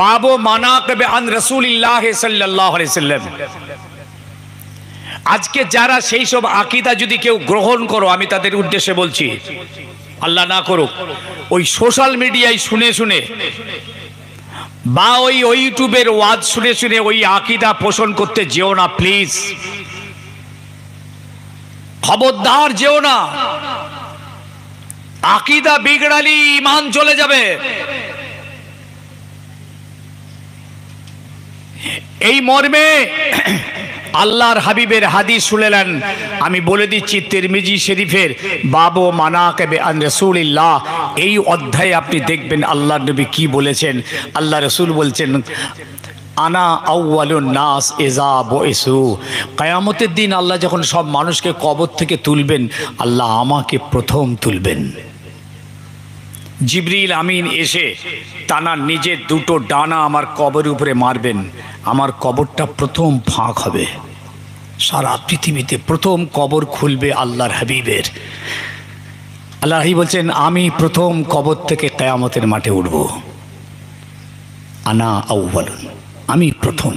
বাবু মানাকিবে আন রাসূলিল্লাহ সাল্লাল্লাহু আলাইহি সাল্লাম। আজকে যারা সেই সব আকীদা যদি কেউ গ্রহণ করো, আমি তাদের উদ্দেশ্যে বলছি, আল্লাহ না করুক, ওই সোশ্যাল মিডিয়ায় শুনে শুনে বা ওই ইউটিউবের ওয়াজ শুনে শুনে ওই আকীদা পোষণ করতে যেও না প্লিজ, খবরদার যেও না। আকীদা বিগড়ালি ঈমান চলে যাবে। এই মর্মে আল্লাহর হাবিবের হাদিস শুনলেন। আমি বলে দিচ্ছি তিরমিজি শরীফের বাবু মানাকিবে আন রাসূলিল্লাহ, এই অধ্যায়ে আপনি দেখবেন আল্লাহর নবী কি বলেছেন। আল্লাহ রাসূল বলছেন, আনা আউয়ালুন নাস ইযা বুইসু, কিয়ামতের দিন আল্লাহ যখন সব মানুষকে কবর থেকে তুলবেন, আল্লাহ আমাকে প্রথম তুলবেন। জিবরিল আমিন এসে তানার নিজের দুটো ডানা আমার কবরের উপরে মারবেন, আমার কবরটা প্রথম ফাঁক হবে। সারা পৃথিবীতে প্রথম কবর খুলবে আল্লাহর হাবিবের। আল্লাহ বলছেন, আমি প্রথম কবর থেকে কিয়ামতের মাঠে উঠব। আনা আউয়ালুন, আমি প্রথম।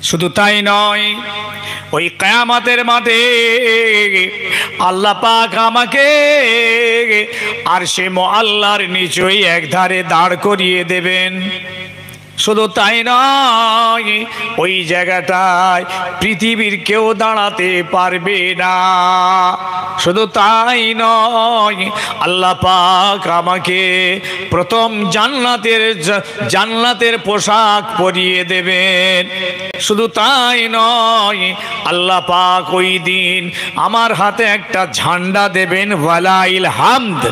শুধু তাই নয়, ওই কিয়ামতের মাঠে আল্লাহ পাক আমাকে আরশে মুআল্লার নিচেই একধারে দাঁড় করিয়ে দেবেন। শুধু তাই নয়, ওই জায়গাটায় পৃথিবীর কেউ দাঁড়াতে পারবে না। শুধু তাই নয়, আল্লাহ পাক আমাকে প্রথম জান্নাতের পোশাক পরিয়ে দেবেন। শুধু তাই নয়, আল্লাহ পাক ওই দিন আমার হাতে একটা ঝান্ডা দেবেন, ওয়ালাইল হামদ,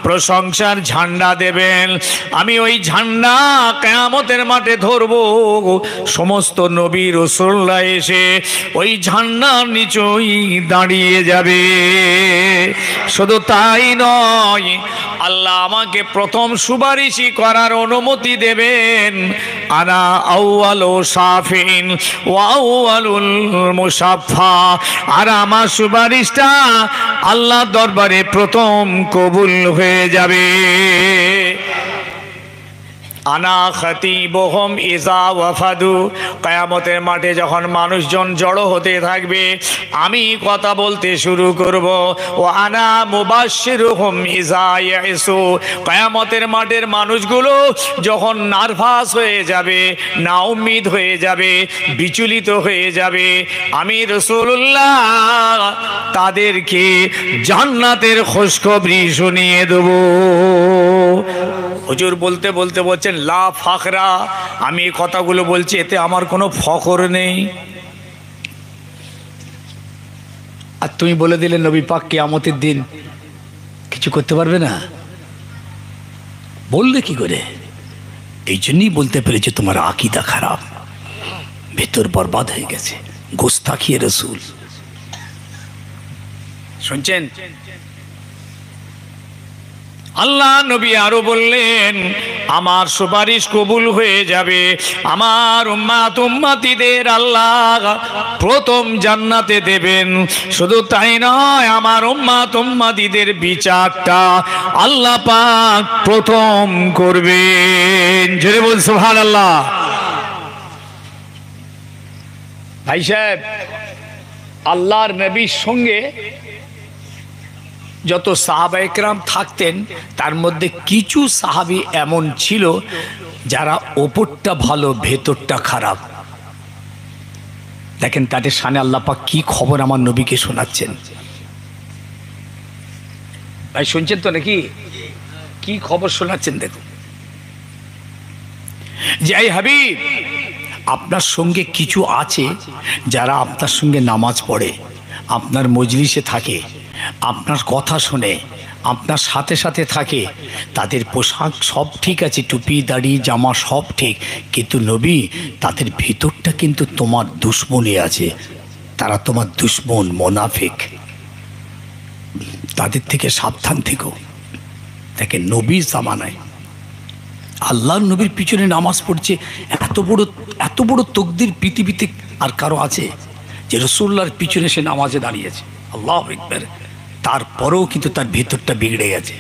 প্রশংসার ঝান্ডা দেবেন। আমি ওই ঝান্ডা কিয়ামতের মাঠে ধরবো। সমস্ত নবী রাসূলরা এসে ওই ঝান্ডার নিচেই দাঁড়িয়ে যাবে। শুধু তাই নয়, আল্লাহ আমাকে প্রথম সুপারিশি করার অনুমতি দেবেন। আনা আউয়ালু শাফিন ওয়া আউয়ালুল মুশাফফা, আর আমার সুপারিশটা আল্লাহর দরবারে প্রথম কবুল হয়ে যাবে। আনা খাতিবুহুম ইযা ওয়াফাদু, কিয়ামতের মাঠে যখন মানুষজন জড়ো হতে থাকবে, আমি কথা বলতে শুরু করব। ও আনা মুবাশশিরুহুম ইযা ইয়াইসু, কিয়ামতের মাঠের মানুষগুলো যখন নার্ভাস হয়ে যাবে, না উম্মিদ হয়ে যাবে, বিচলিত হয়ে যাবে, আমি রাসূলুল্লাহ তাদেরকে জান্নাতের খুশখবরি শুনিয়ে দেব। হুজুর বলতে বলতে বলছেন, লা ফাখরা, আমি এই কথাগুলো বলছি এতে আমার কোনো ফখর নেই। আর তুমি বলে দিলে নবী পাক কিয়ামতের দিন কিছু করতে পারবে না, বললে কি করে? এই জন্যই বলতে পেরেছে তোমার আকীদা খারাপ, ভেতর বরবাদ হয়ে গেছে, গোস্তাখিয়ে রাসূল। শুনছেন? আল্লাহ নবী আরো বললেন, আমার সুপারিশ কবুল হয়ে যাবে, আমার উম্মতিদের আল্লাহ প্রথম জান্নাতে দেবেন। শুধু তাই নয়, আমার উম্মতিদের বিচারটা আল্লাহ পাক প্রথম করবেন। জোরে বল সুবহানাল্লাহ। ভাই সাহেব, আল্লাহর নবীর সঙ্গে যত সাহাবা একরাম থাকতেন, তার মধ্যে কিছু সাহাবী এমন ছিল যারা ওপরটা ভালো ভেতরটা খারাপ। দেখেন তাদের সামনে আল্লাহ পাক কি খবর আমার নবীকে শোনাচ্ছেন। ভাই শুনছেন তো নাকি? কি খবর শোনাচ্ছেন দেখুন। যে এই হাবিব, আপনার সঙ্গে কিছু আছে যারা আপনার সঙ্গে নামাজ পড়ে, আপনার মজলিসে থাকে, আপনার কথা শুনে, আপনার সাথে সাথে থাকে, তাদের পোশাক সব ঠিক আছে, টুপি দাড়ি জামা সব ঠিক, কিন্তু নবী তাদের ভিতরটা কিন্তু তোমার দুশ্মনী আছে, তারা তোমার দুশ্মন, মুনাফিক, তাদের থেকে সাবধান থেকো। দেখেন নবীর জামানায় আল্লাহর নবীর পিছনে নামাজ পড়ছে, এত বড় তকদির পৃথিবীতে আর কারো আছে যে রাসূলুল্লাহর পিছনে সে নামাজে দাঁড়িয়েছে? আল্লাহু আকবার। তারপরেও কিন্তু তার ভেতরটা বিগড়ে গেছে।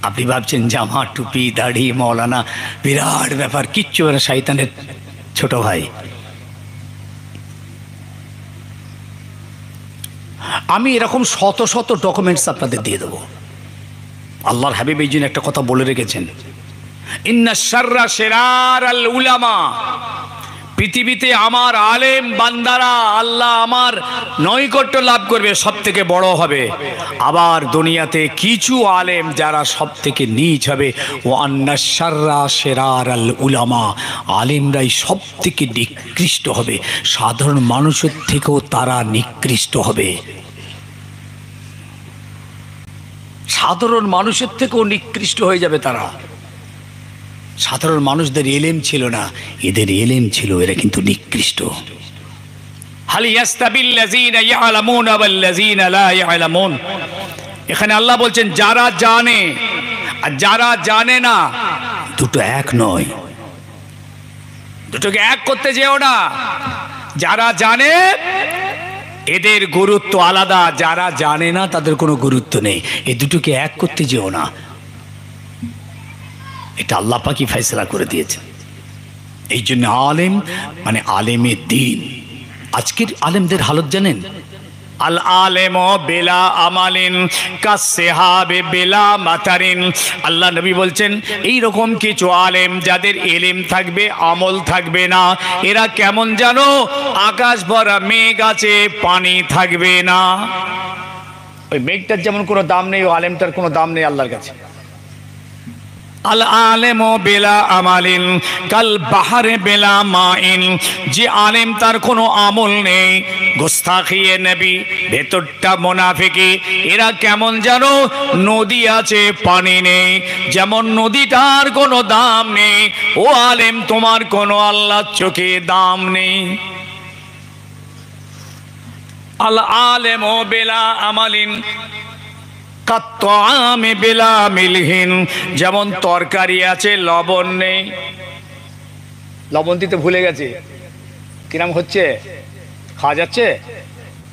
আপনি ভাবছেন জামা টুপি দাড়ি মৌলানা বিরাট ব্যাপার, কিচ্ছু না, শয়তানের ছোট ভাই। আমি এরকম শত শত ডকুমেন্টস আপনাদের দিয়ে দেবো। আল্লাহর হাবিব এই জন্য একটা কথা বলে রেখেছেন, ইন্না শাররা শিরারাল উলামা, পৃথিবীতে আমার আলেম বান্দারা আল্লাহ আমার নৈকট্য লাভ করবে, সব থেকে বড় হবে। আবার দুনিয়াতে কিছু আলেম যারা সব থেকে নীচ হবে, ও আন্না শাররা শেরার আল উলামা, আলেমরাই সব থেকে নিকৃষ্ট হবে, সাধারণ মানুষের থেকেও তারা নিকৃষ্ট হবে। সাধারণ মানুষের থেকেও নিকৃষ্ট হয়ে যাবে তারা। সাধারণ মানুষদের এলেম ছিল না, এদের এলেম ছিল, এরা কিন্তু নিকৃষ্ট। হাল ইয়াস্তাবিল্লাযীনা ইয়ালামুনা ওয়াল্লাযীনা লা ইয়ালামুন, এখানে আল্লাহ বলছেন যারা জানে আর যারা জানে না দুটো এক নয়, দুটোকে এক করতে যেও না। যারা জানে এদের গুরুত্ব আলাদা, যারা জানে না তাদের কোনো গুরুত্ব নেই, এই দুটোকে এক করতে যেও না। এটা আল্লাহ পাকই ফয়সালা করে দিয়েছেন। এই জন্য আলেম মানে আলেমের দিন। আজকের আলেমদের হালত জানেন? আল আলেম বেলা আমালিন কাসসিহাবে বেলা মাতারিন। আল্লাহ নবী বলছেন এই রকম কিছু আলেম যাদের এলেম থাকবে আমল থাকবে না, এরা কেমন জানো? আকাশ ভরা মেঘ আছে, পানি থাকবে না। ওই মেঘটার যেমন কোনো দাম নেই, ও আলেমটার কোনো দাম নেই আল্লাহর কাছে। আল আলেম বেলা আমালিন কাল বাহারে বেলা মাইন, যে আলেম তার কোনো আমল নেই, গোস্তাখিয়ে নবী, ভেতরটা মুনাফিকি, এরা কেমন জানো? নদী আছে পানি নেই, যেমন নদীটার কোনো দাম নেই, ও আলেম তোমার কোনো আল্লাহর চোখে দাম নেই। আল আলেম বেলা আমালিন কাত্তামে বেলা মিলহিন, যেমন তরকারি আছে লবণ নেই। লবণ দিতে ভুলে গেছে, কিরম হচ্ছে? খাওয়া যাচ্ছে?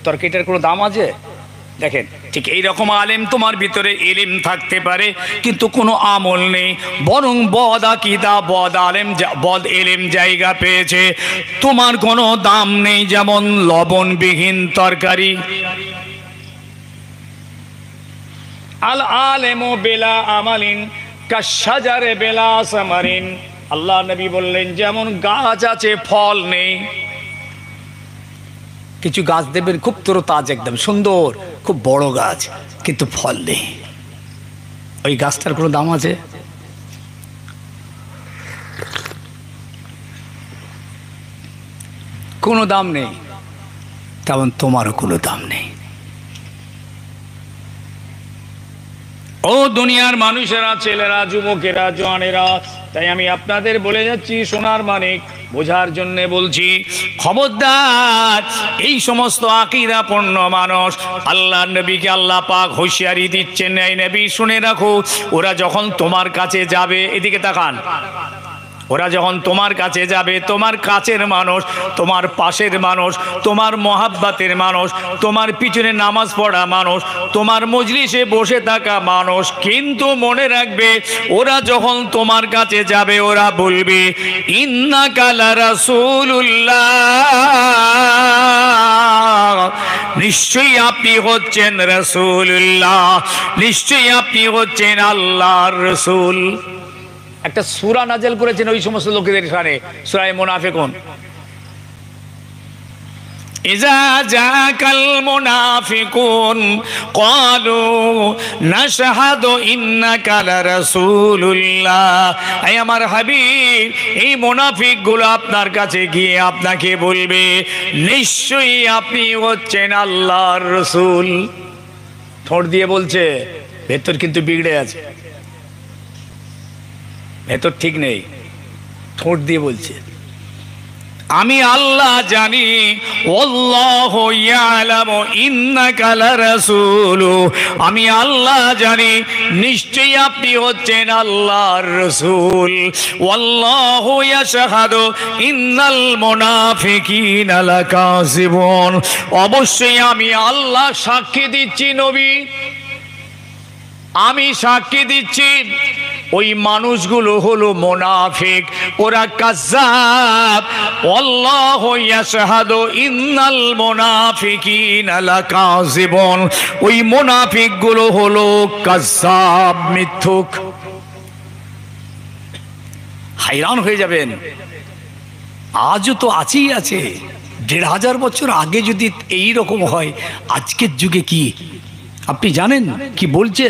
তরকারিটার কোনো দাম আছে? দেখেন, ঠিক এইরকম আলেম তোমার ভিতরে এলিম থাকতে পারে কিন্তু কোনো আমল নেই, বরং বদ আকীদা বদ আলেম বদ এলিম জায়গা পেয়েছে, তোমার কোনো দাম নেই, যেমন লবণবিহীন তরকারি। আল আলেমু বেলা আমালিন কাশজারে বেলা সামারিন, আল্লাহ নবী বললেন যেমন গাছ আছে ফল নেই। কিছু গাছ দেখবেন খুব তরতাজা, একদম সুন্দর, খুব বড় গাছ, কিন্তু ফল নেই, ওই গাছটার কোনো দাম আছে? কোনো দাম নেই। তেমন তোমারও কোনো দাম নেই। ও দুনিয়ার মানুষেরা, ছেলেরা, যুবকেরা, জওয়ানেরা, তাই আমি আপনাদের বলে যাচ্ছি, সোনার মানিক বোঝার জন্য বলছি, খবরদার এই সমস্ত আকীদাপূর্ণ মানুষ, আল্লাহ নবীকে আল্লাহ পাক হুঁশিয়ারি দিচ্ছেন, এই নবী শুনে রাখো, ওরা যখন তোমার কাছে যাবে, এদিকে তাকান, ওরা যখন তোমার কাছে যাবে, তোমার কাছের মানুষ, তোমার পাশের মানুষ, তোমার মহাব্বাতের মানুষ, তোমার পিছনে নামাজ পড়া মানুষ, তোমার মজলিসে বসে থাকা মানুষ, কিন্তু মনে রাখবে ওরা যখন তোমার কাছে যাবে ওরা বলবে ইন্নাকা লারাসূলুল্লাহ, নিশ্চয়ই আপনি হচ্ছেন রাসূলুল্লাহ, নিশ্চয়ই আপনি হচ্ছেন আল্লাহর রাসূল। একটা সূরা নাযিল করেছেন ওই সমস্ত লোকেদের শানে, সূরা মুনাফিকুন। ইজা জাকাল মুনাফিকুন ক্বালু নাশহাদু ইন্নাকা লারাসূলুল্লাহ, এই আমার হাবিব, এই মুনাফিকগুলো আপনার কাছে গিয়ে আপনাকে বলবে নিশ্চয়ই আপনি হচ্ছেন আল্লাহর রাসূল। ঠোঁট দিয়ে বলছে, ভেতর কিন্তু বিগড়ে আছে, ভেতর ঠিক নেই, ঠোঁট দিয়ে বলছে আমি আল্লাহ জানি, আল্লাহু ইয়ালামু ইন্নাকা লারাসূলু, আমি আল্লাহ জানি নিশ্চয়ই আপনি হচ্ছেন আল্লাহর রাসূল। ওয়াল্লাহু ইয়াশহাদু ইন্নাল মুনাফিকিনা লাকাযিবুন, অবশ্যই আমি আল্লাহ সাক্ষী দিচ্ছি নবী, আমি সাক্ষী দিচ্ছি ওই মানুষগুলো হলো মুনাফিক, ওরা কাযযাব। আল্লাহু ইয়াশহাদু ইন্নাল মুনাফিকিনা লাকাযিবুন, ওই মুনাফিকগুলো হলো কাযযাব, মিথ্যুক। hayran হয়ে যাবেন। আজও তো আছেই আছে। ১,৫০০ বছর আগে যদি এই রকম হয়, আজকের যুগে কি আপনি জানেন কি বলছে?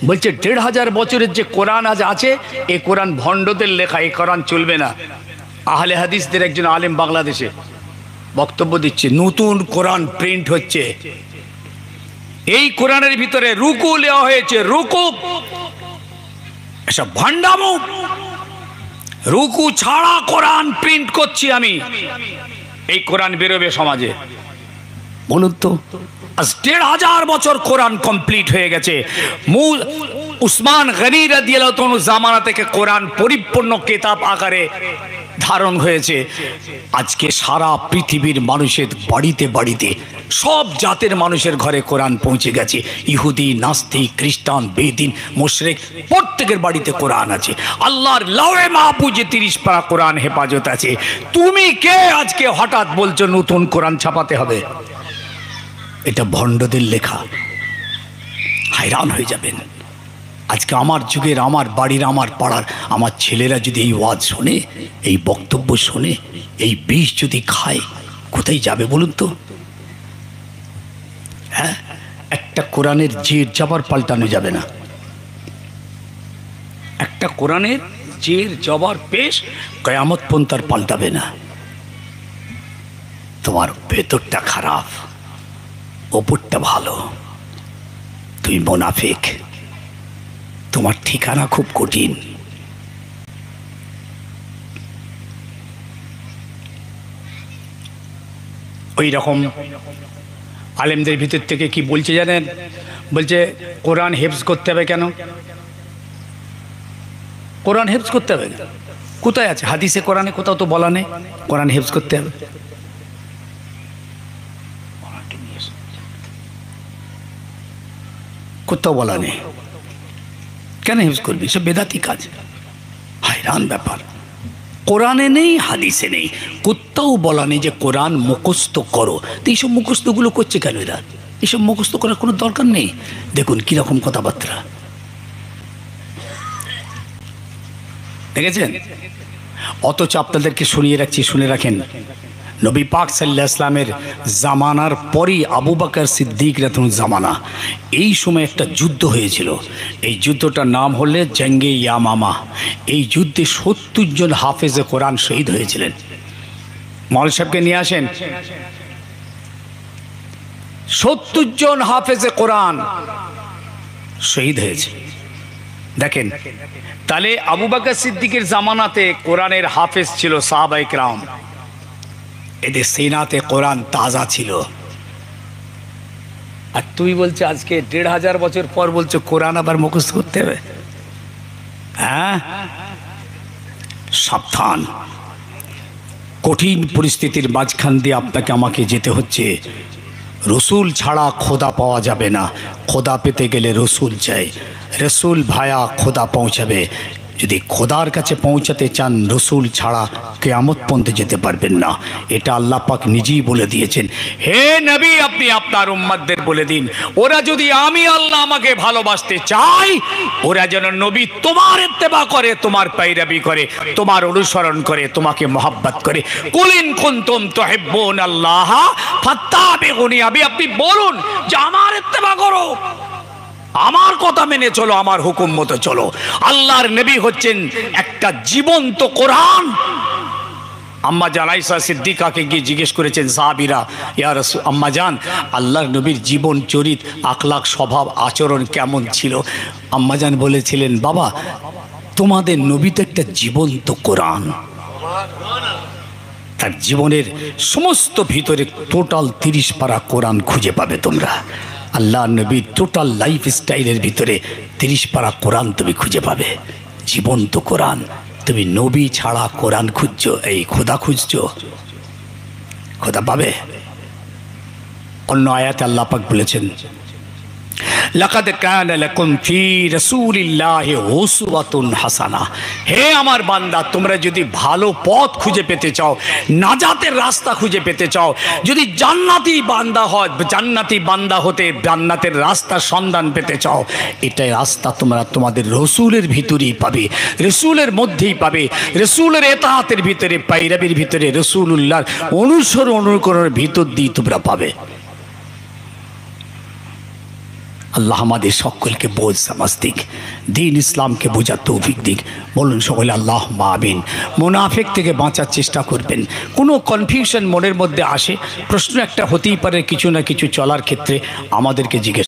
বলছে ১,৫০০ বছরের যে কোরআন আজ আছে, এ কোরআন ভণ্ডদের লেখা, এ কোরআন চলবে না। আহলে হাদিসদের একজন আলেম বাংলাদেশে বক্তব্য দিচ্ছে, নতুন কোরআন প্রিন্ট হচ্ছে, এই কোরআনের ভিতরে রুকু নেওয়া হয়েছে, রুকু এসব ভণ্ডামো, রুকু ছাড়া কোরআন প্রিন্ট করছি আমি, এই কোরআন বেরোবে সমাজে। বলুন তো, আজ ১,৫০০ বছর কোরআন কমপ্লিট হয়ে গেছে। উসমান গনি রাদিয়াল্লাহু তাআলা জামানা থেকে কোরআন পরিপূর্ণ কিতাব আকারে ধারণ হয়েছে। আজকে সারা পৃথিবীর মানুষের বাড়িতে বাড়িতে, সব জাতের মানুষের ঘরে কোরআন পৌঁছে গেছে। ইহুদি, নাস্তিক, খ্রিস্টান, বেদিন, মুশরিক, প্রত্যেকের বাড়িতে কোরআন আছে। আল্লাহর লাওহে মাহফুজে ৩০ পারা কোরআন হেফাজত আছে। তুমি কে আজকে হঠাৎ বলছো নতুন কোরআন ছাপাতে হবে? এটা ভণ্ডদের লেখা। হায়রান হয়ে যাবেন। আজকে আমার যুগের, আমার বাড়ির, আমার পাড়ার আমার ছেলেরা যদি এই ওয়াজ শোনে, এই বক্তব্য শোনে, এই বিষ যদি খায়, কোথায় যাবে বলুন তো? হ্যাঁ, একটা কোরআনের জের জবর পাল্টানো যাবে না। একটা কোরআনের জের জবর পেশ কিয়ামত পর্যন্ত আর পাল্টাবে না। তোমার ভেতরটা খারাপ, ওপরটা ভালো, তুই মুনাফিক, তোমার ঠিকানা খুব কঠিন। ওই রকম আলেমদের ভিতর থেকে কি বলছে জানেন? বলছে কোরআন হেফজ করতে হবে কেন? কোরআন হেফজ করতে হবে কোথায় আছে? হাদিসে কোরআনে কোথাও তো বলা নেই কোরআন হেফজ করতে হবে। কোথাও বলা নেই। কেন হেফজ করবি? সব বেদাতি কাজ। হায়রান ব্যাপার। কোরআনে নেই, হাদিসে নেই, কোথাও বলা নেই যে কোরআন মুখস্থ করো। তো এইসব মুখস্থগুলো করছে কেন এরা? এইসব মুখস্থ করার কোনো দরকার নেই। দেখুন কিরকম কথাবার্তা, দেখেছেন? অথচ আপনাদেরকে শুনিয়ে রাখছি, শুনে রাখেন, নবী পাক সাল্লাল্লাহু আলাইহি ওয়াসাল্লামের জামানার পরই আবু বকর সিদ্দিক রাদিয়াল্লাহু জামানা, এই সময় একটা যুদ্ধ হয়েছিল। এই যুদ্ধটার নাম হলে জঙ্গে ইয়ামামা। এই যুদ্ধে ৭০ জন হাফেজে কোরআন শহীদ হয়েছিলেন। মৌল সাহেবকে নিয়ে আসেন। ৭০ জন হাফেজে কোরআন শহীদ হয়েছে। দেখেন তাহলে আবু বকর সিদ্দিকের জামানাতে কোরআনের হাফেজ ছিল সাহাবায়ে কেরাম, এদের সিনাতে কোরআন তাজা ছিল। আর তুই বলছো আজকে ১,৫০০ বছর পর বলছো কোরআন আবার মুখস্থ করতে হবে? হ্যাঁ, সাবধান। কঠিন পরিস্থিতির মাঝখান দিয়ে আপনাকে আমাকে যেতে হচ্ছে। রসুল ছাড়া খোদা পাওয়া যাবে না। খোদা পেতে গেলে রসুল চাই। রসুল ভায়া খোদা পৌঁছাবে। যদি খোদার কাছে পৌঁছাতে চান, রসুল ছাড়া কিয়ামত পর্যন্ত যেতে পারবেন না। এটা আল্লাহ পাক নিজেই বলে দিয়েছেন। হে নবী, আপনি আপনার উম্মতদের বলে দিন, ওরা যদি আমি আল্লাহ আমাকে ভালোবাসতে চাই, ওরা যেন নবী তোমার ইত্তেবা করে, তোমার পায়রাবি করে, তোমার অনুসরণ করে, তোমাকে মহব্বত করে। কুল ইন কুনতুম তুহিব্বুনাল্লাহ ফাত্তাবিউনি, আপনি বলুন যে আমার ইত্তেবা করো, আমার কথা মেনে চলো, আমার হুকুম মতো চলো। আল্লাহর নবী হচ্ছেন একটা জীবন্ত কোরআন। আম্মা জান আয়েশা সিদ্দিকাকে গিয়ে জিজ্ঞেস করেছেন সাহাবীরা, ইয়া রাসূল, আম্মা জান আল্লাহর নবীর জীবন চরিত, আখলাক, স্বভাব, আচরণ কেমন ছিল? আম্মা জান বলেছিলেন, বাবা তোমাদের নবী তো একটা জীবন্ত কোরআন। তার জীবনের সমস্ত ভিতরে টোটাল ৩০ পারা কোরআন খুঁজে পাবে তোমরা। আল্লাহ নবীর টোটাল লাইফ স্টাইলের ভিতরে ৩০ পারা কোরআন তুমি খুঁজে পাবে, জীবন্ত কোরআন। তুমি নবী ছাড়া কোরআন খুঁজছো, এই খোদা খুঁজছো, খোদা পাবে? অন্য আয়াতে আল্লাহ পাক বলেছেন, লাকাদ কানা লাকুম ফি রাসূলিল্লাহি উসওয়াতুন হাসানা। হে আমার বান্দা, তোমরা যদি ভালো পথ খুঁজে পেতে চাও, নাজাতের রাস্তা খুঁজে পেতে চাও, যদি জান্নাতি বান্দা হয়, জান্নাতি বান্দা হতে জান্নাতের রাস্তার সন্ধান পেতে চাও, এটাই রাস্তা তোমরা তোমাদের রসুলের ভিতরেই পাবে, রসুলের মধ্যেই পাবে, রসুলের এতাহাতের ভিতরে, পাইরাবির ভিতরে, রসুলুল্লাহর অনুকরণের ভিতর দিয়ে তোমরা পাবে। আল্লাহ আমাদের সকলকে বোঝ সমাজ দিক, দিন ইসলামকে বোঝার তৌফিক দিক। বলুন সকলে আল্লাহ আমিন। মুনাফিক থেকে বাঁচার চেষ্টা করবেন। কোনো কনফিউশন মনের মধ্যে আসে, প্রশ্ন একটা হতেই পারে কিছু না কিছু চলার ক্ষেত্রে, আমাদেরকে জিজ্ঞেস